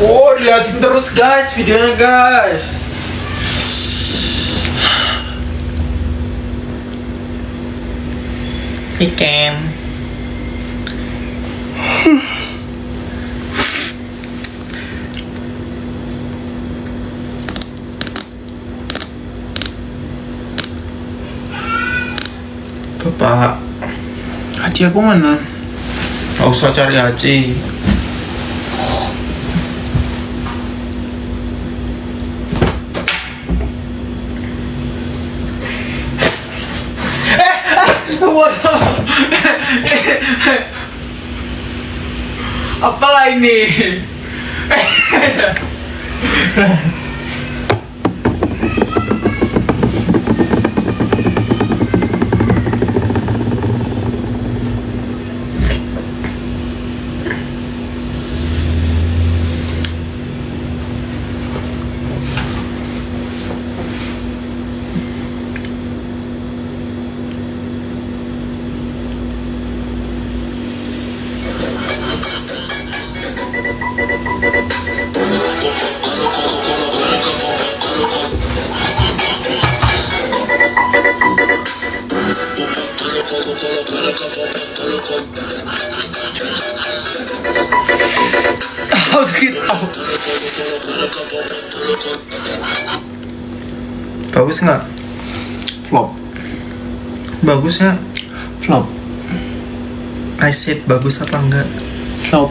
Oh, diliatin terus guys videonya guys. Weekend. Bapak, Haji aku mana? gak usah cari Haji. Apalah ini? Get out. Bagus nggak? Flop. Bagus ya? Flop. I said bagus apa enggak? Flop.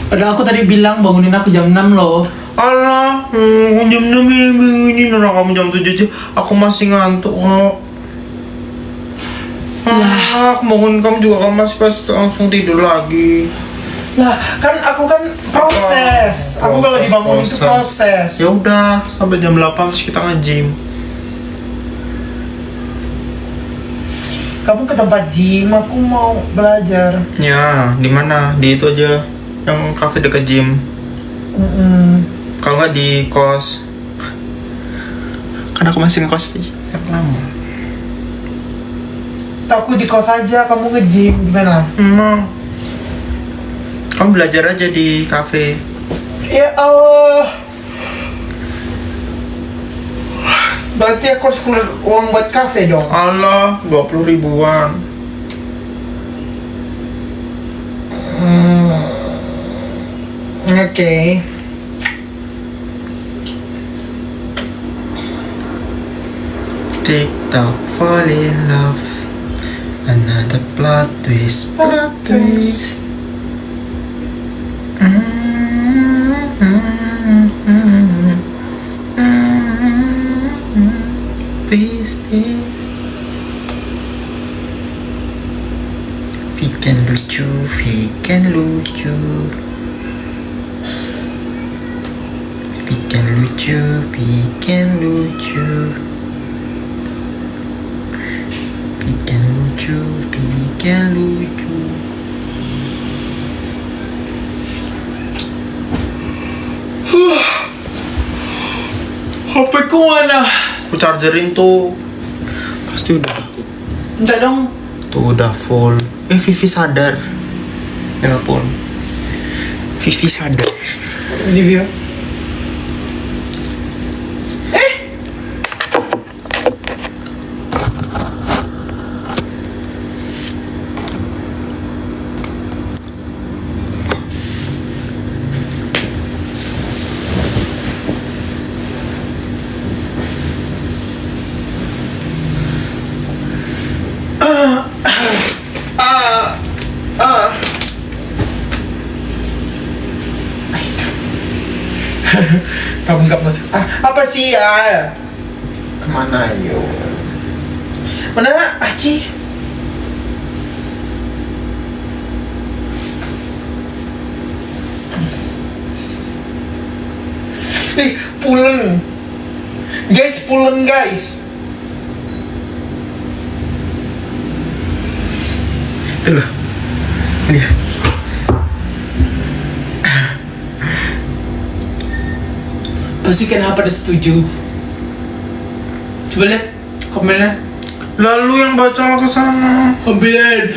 Padahal aku tadi bilang bangunin aku jam 6 loh. Alah, jam 6 ini orang kamu jam 7 aja. Aku masih ngantuk kok. Aku bangun kamu juga, kamu masih pasti langsung tidur lagi. Lah, kan aku kan proses. Aku kalau dibangun itu proses. Ya udah, sampai jam 8 terus kita nge-gym. Kamu ke tempat gym, aku mau belajar. Ya, di mana? Di itu aja. Yang cafe dekat gym. Kalau nggak di kos. Kan aku masih ngekos sih. Lama. Aku di kos aja, kamu nge-gym gimana? Kamu belajar aja di cafe. Ya Allah. Berarti aku harus keluar uang buat kafe dong. Allah, 20 ribuan. Oke. TikTok fall in love. Another plot twist. Plot twist. Peace, peace. Vegan lucu, vegan lucu. Vegan lucu, vegan lucu. Vegan lucu, vegan lucu. HP ku mana? Aku chargerin tuh. Pasti udah. Enggak dong. Tuh udah full. Vivi sadar. Telepon. Vivi sadar. Review. Kamu nggak masuk. Apa sih ya? Kemana yo? Mana Aci? Pulen. Guys, pulen guys. Itu loh. Lihat. Pasti kenapa ada setuju. Coba lihat komennya. Lalu yang baca ke sana. Ambil.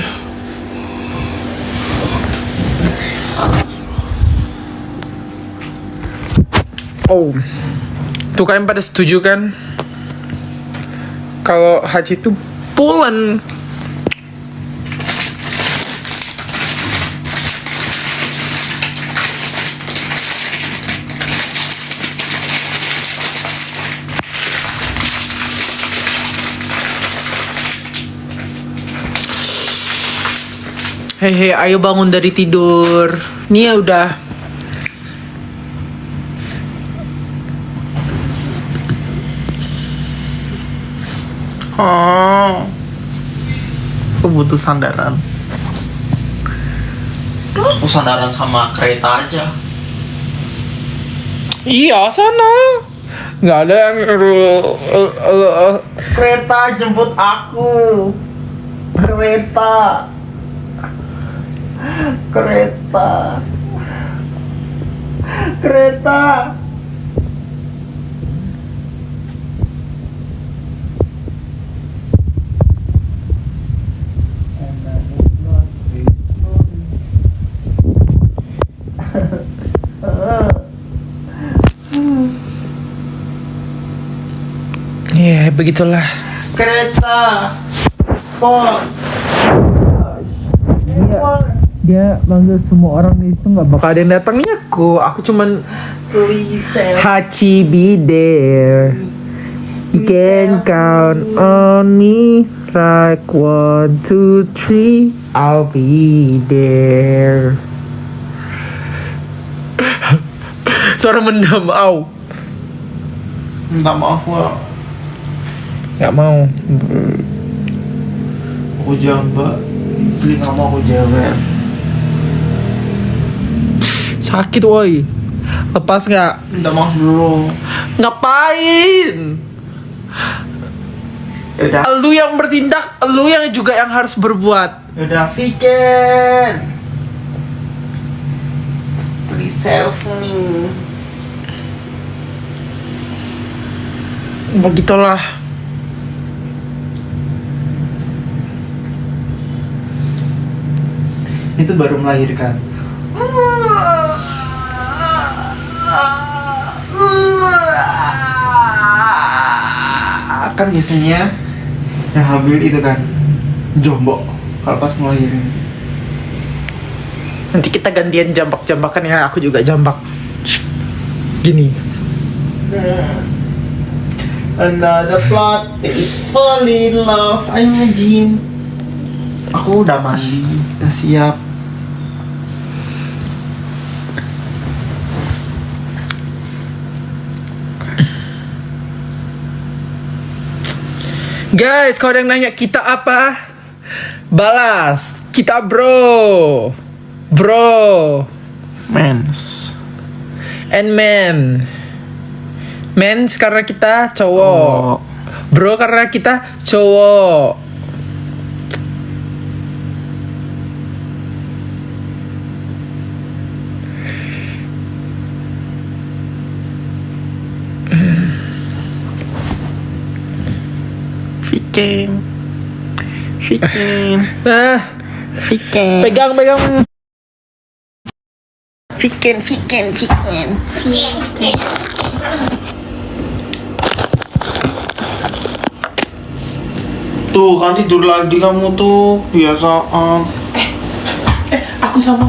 Oh, tuh kalian pada setuju kan? Kalau Haji itu pulen. Hei, ayo bangun dari tidur. Nih ya udah. Oh, aku butuh sandaran. Aku sandaran sama kereta aja. Iya, sana. Nggak ada yang Kereta jemput aku. Kereta. Kereta. Kereta. begitulah. Kereta. Pon. Dia manggil semua orang di situ nggak bakal ada yang datang nih aku cuman Hachi be there. You can count on me like 1, 2, 3. I'll be there. Suara mendam, au. Minta maaf Wak. Nggak mau. Aku jambak. Telingamu aku jewer. Sakit woi. Lepas nggak? Minta maaf dulu. Ngapain? Yaudah. Lu yang bertindak, lu yang juga yang harus berbuat. Yaudah, Viken. Please help me. Begitulah. Itu baru melahirkan. Kan biasanya yang hamil itu kan jombok kalau pas ngelahirin. Nanti kita gantian jambak-jambakan ya, aku juga jambak. Gini. Another plot is fall in love. Ayo Jin. Aku udah mandi, udah siap. Guys, kalau ada yang nanya kita apa? Balas, kita bro. Bro. Mens. And men. Men karena kita cowok. Oh. Bro karena kita cowok. Viken. Viken. Viken. Pegang. Viken. Tuh kan tidur lagi kamu tuh, kebiasaan. Aku sama.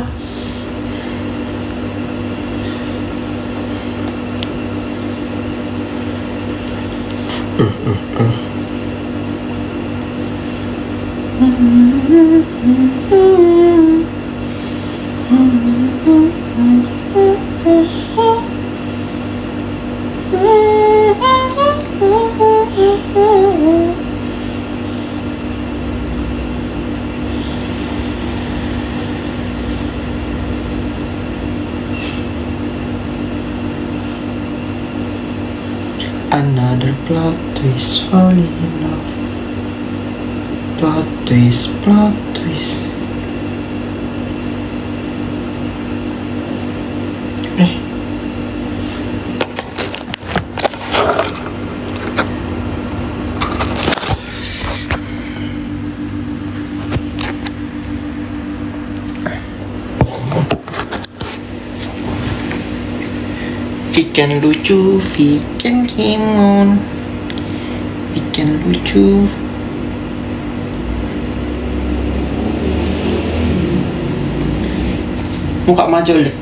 Another plot twist, falling in love. Plot twist. Viken lucu, Viken Kimon, Viken lucu. Muka maju, Lek.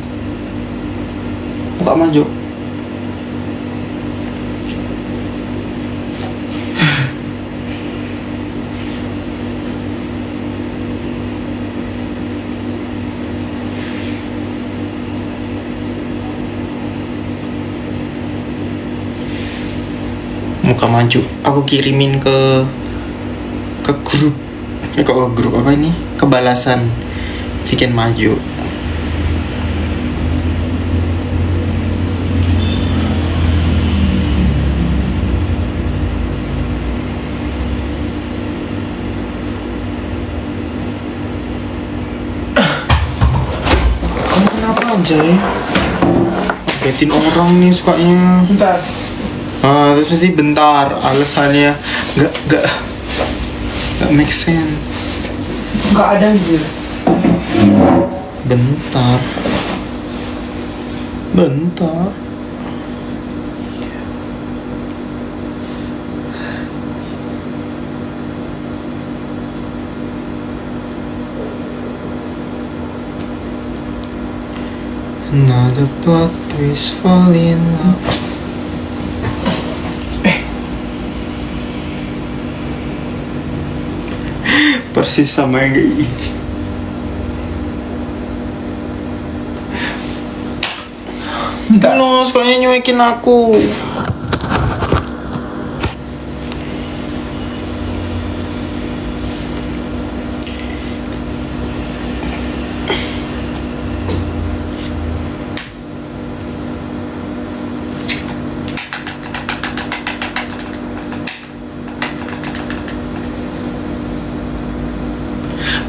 Muka maju. Muka maju. Aku kirimin ke grup. Kok ke grup apa ini? Kebalasan Viken maju. Kamu kenapa aja ya? Updatein orang nih sukanya. Bentar. Terus mesti bentar, alasannya nggak make sense. Nggak ada anjir. Bentar. Another plot twist, fall in love. Persis sama yang kayak gini. Lo sukanya nyuekin aku.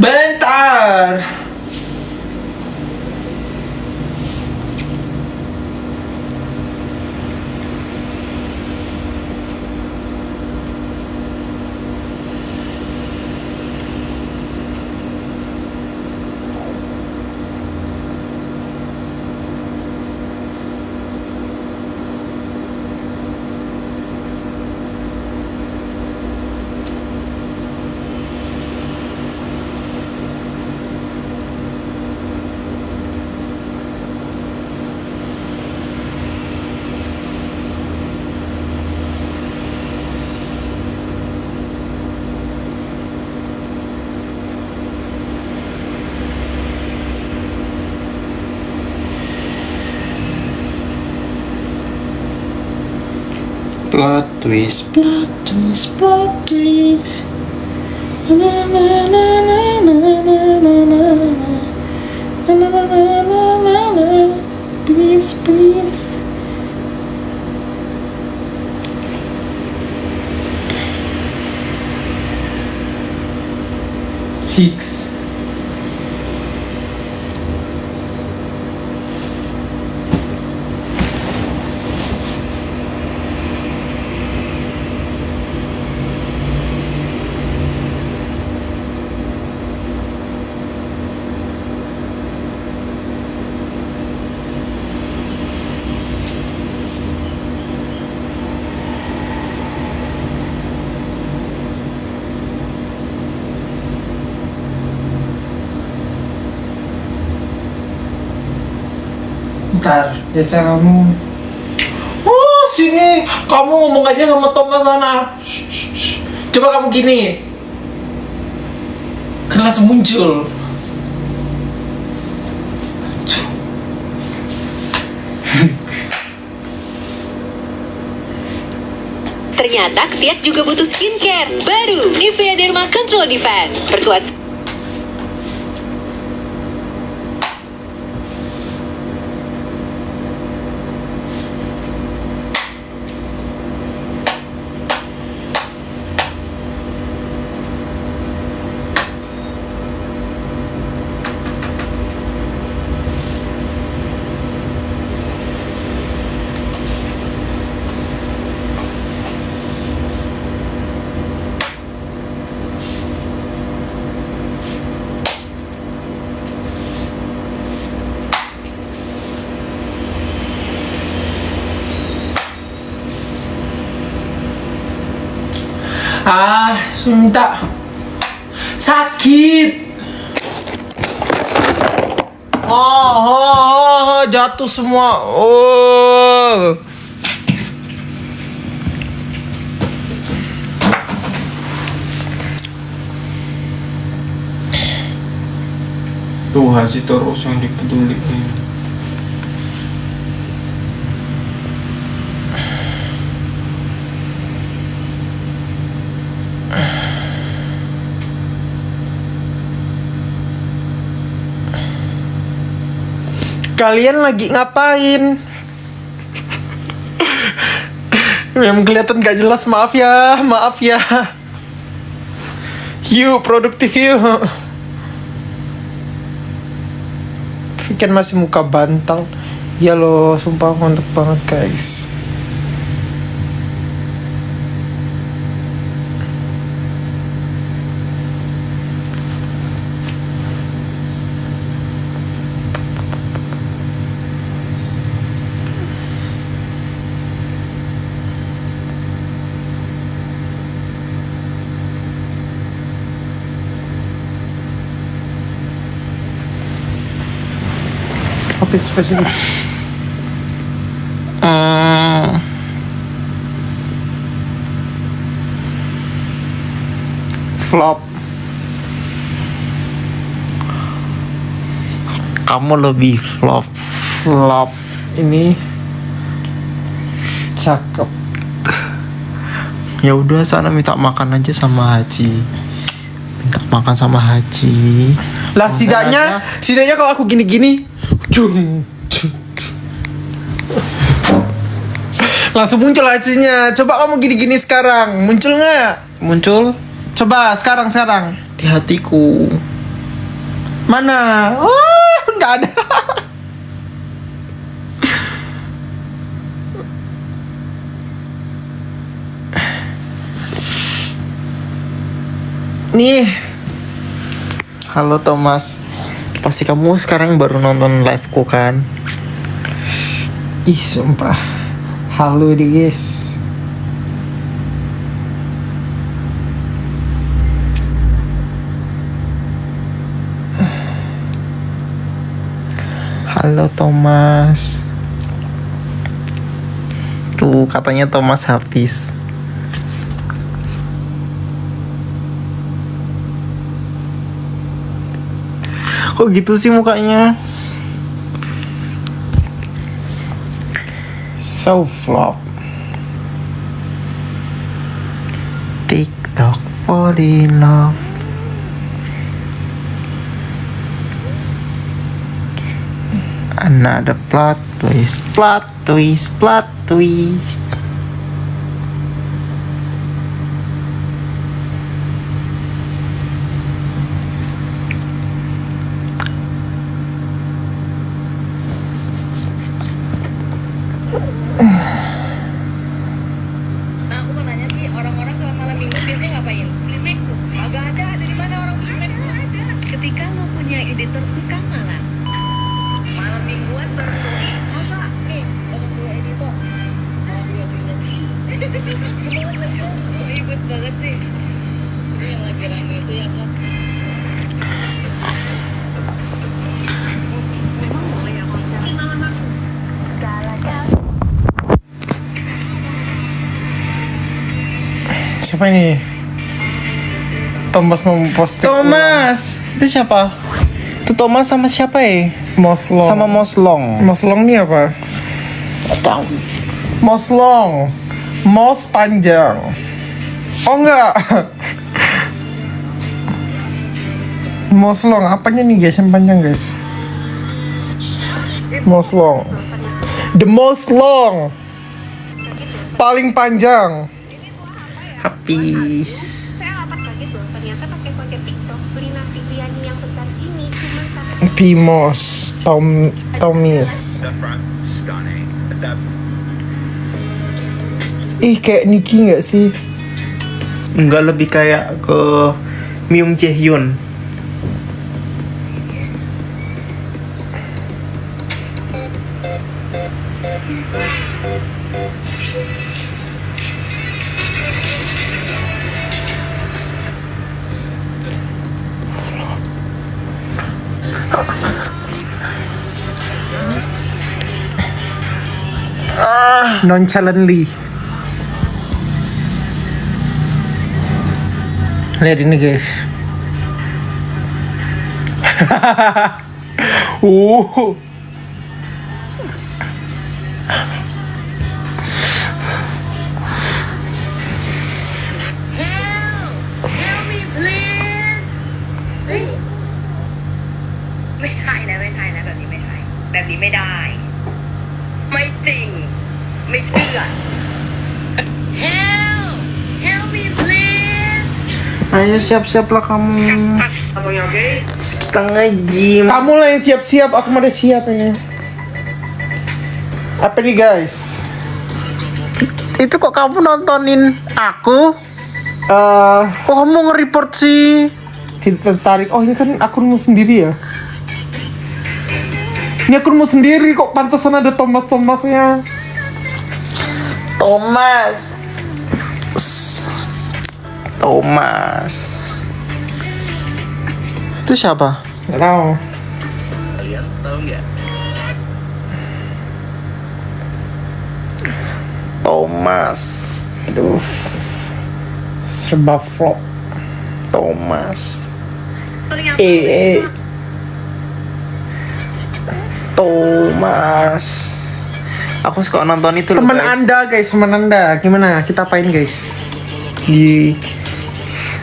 Bentar. Plot twist, plot twist, plot twist. Na na na na na na na na na. Na na na na na na na. Please, please. Hicks. Bentar, biasa kamu. Oh, sini. Kamu ngomong aja sama Thomas sana. Shh, shh, shh. Coba kamu gini. Kan langsung muncul. Ternyata ketiak juga butuh skincare. Baru Nivea Derma Control Defense. Perkuat minta sakit. Jatuh semua. Oh. Tuh Haji terus yang dipeduliin. Kalian lagi ngapain? Memang kelihatan gak jelas, maaf ya, maaf ya. Yuk, produktif yuk. Viken masih muka bantal. Ya lo, sumpah mantep banget guys. Apa seperti itu? Flop. Kamu lebih flop. Flop. Ini cakep. Ya udah sana minta makan aja sama Haji. Minta makan sama Haji. Lah setidaknya kalau aku gini-gini, cung. Langsung muncul hajinya. Coba kamu gini-gini sekarang, muncul nggak? Muncul Coba sekarang. di hatiku. Mana? Oh, nggak ada. Nih. Halo Thomas. Pasti kamu sekarang baru nonton liveku kan? Ih, sumpah. Halo deh, guys. Halo Thomas. Tuh katanya Thomas habis. Kok gitu sih mukanya? So flop. TikTok fall in love. Another plot twist. Nah, aku mau nanya sih, orang-orang kalau malam minggu biasanya ngapain? Beli make tuh. Agak ada, dari mana orang beli make tuh? Ada. Ketika lo punya editor tukang malah. Malam mingguan baru beli. Masa? Nih, baru punya editor. Malah dua bulan. Ribet banget sih. Ini yang lagi rame itu ya kan? Memang boleh ya konsumsi malam aku? Siapa ini? Thomas memposting. Thomas, itu siapa? Itu Thomas sama siapa ya? Moslong. Sama Moslong. Moslong nih apa? Tahu. Moslong. Mos panjang. Oh enggak. Moslong. Apanya nih guys yang panjang guys? Moslong. The most long. Paling panjang. Habis. Saya lapar kaget loh, ternyata pakai voucher TikTok beli nasi biryani yang besar ini cuma satu. Pimos. Tomis. Ih kayak Nicky nggak sih? Enggak, lebih kayak ke Myung Jae-hyun. Nonchalantly. Lihat ini guys. Help me please เฮ้ยไม่ใช่แล้วแบบนี้ไม่ใช่แบบนี้ไม่ได้ไม่จริงไม่เชื่อ Help me please Ayo siap-siaplah kamu. Setengah jam. Kamu lah yang siap-siap, aku mana siap ini. Apa nih guys? Itu kok kamu nontonin aku? Kok kamu nge-report sih? Tidak tertarik. Oh ini kan akunmu sendiri ya? Ini akunmu sendiri kok pantesan ada Thomas-Thomasnya. Thomas. Itu siapa? Gak tahu. Thomas. Aduh. Serba flop. Thomas. Eh. Thomas. Aku suka nonton itu loh, Teman guys. Anda guys, teman Anda. Gimana? Kita apain guys? Di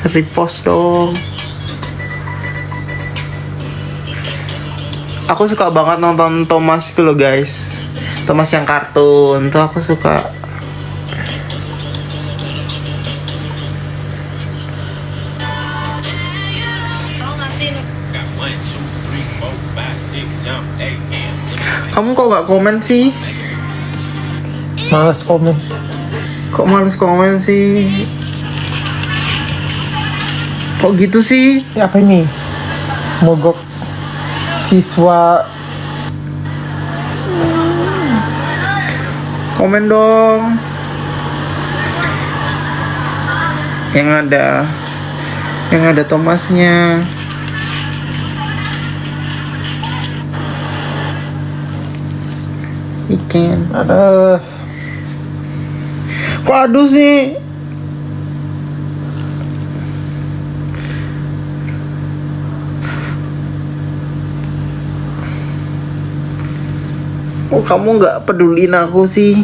repost dong. Aku suka banget nonton Thomas itu loh guys. Thomas yang kartun tuh aku suka. Kamu kok gak komen sih? Males komen. Kok males komen sih? Kok gitu sih? Ya, apa ini? Mogok siswa. Komen dong. Yang ada Thomasnya. Ikan. Aduh. Kok aduh sih? Kok kamu nggak peduliin aku sih?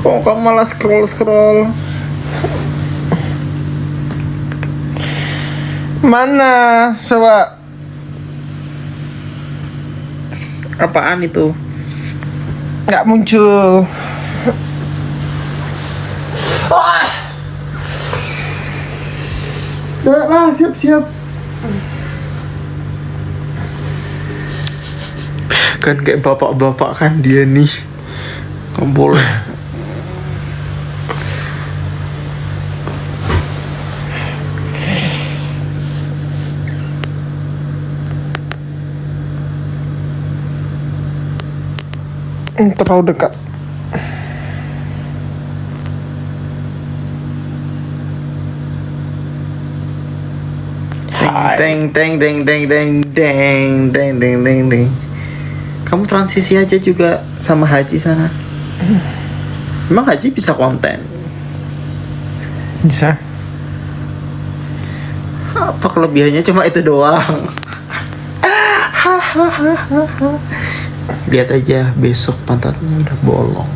Kok kamu malah scroll? Mana? Coba. Apaan itu? Nggak muncul. Lah, siap. Kan kayak bapak-bapak kan dia nih. Kamu boleh. Terlalu dekat. Teng. Kamu transisi aja juga sama Haji sana. Emang Haji bisa konten? Bisa. Apa kelebihannya cuma itu doang? Lihat aja besok pantatnya udah bolong.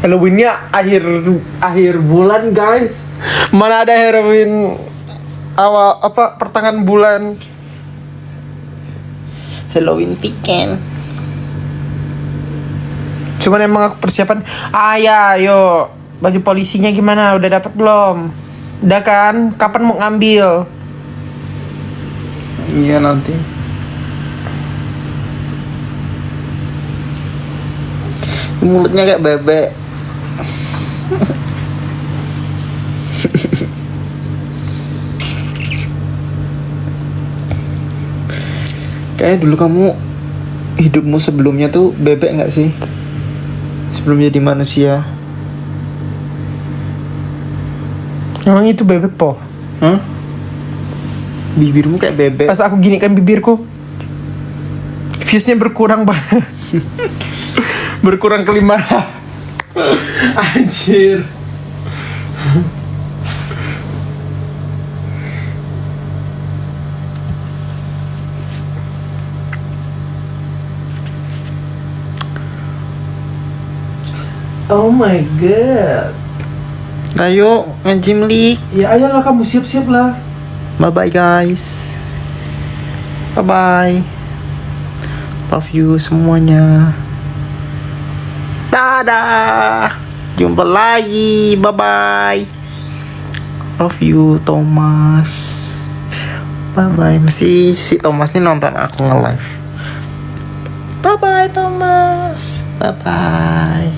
Halloweennya akhir bulan guys. Mana ada Halloween awal pertengahan bulan. Halloween weekend. Cuman emang aku persiapan. Yo baju polisinya gimana? Udah dapat belum? Udah kan? Kapan mau ngambil? Iya nanti. Mulutnya kayak bebek. Kayaknya dulu kamu hidupmu sebelumnya tuh bebek nggak sih? Sebelum jadi manusia. Emang itu bebek po? Hah? Bibirmu kayak bebek. Pas aku gini kan bibirku, viewsnya berkurang banget. Berkurang ke 5. Anjir. Oh my god. Ayo ngajim lik. Ya ayolah kamu siap-siap lah. Bye bye guys. Bye bye. Love you semuanya. Dadah. Jumpa lagi. Bye bye. Love you Thomas. Bye bye. Mesti si Thomas ini nonton aku nge-live. Bye bye Thomas. Bye bye.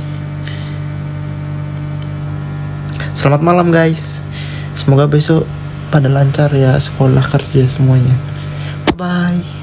Selamat malam guys. Semoga besok pada lancar ya sekolah kerja semuanya. Bye bye.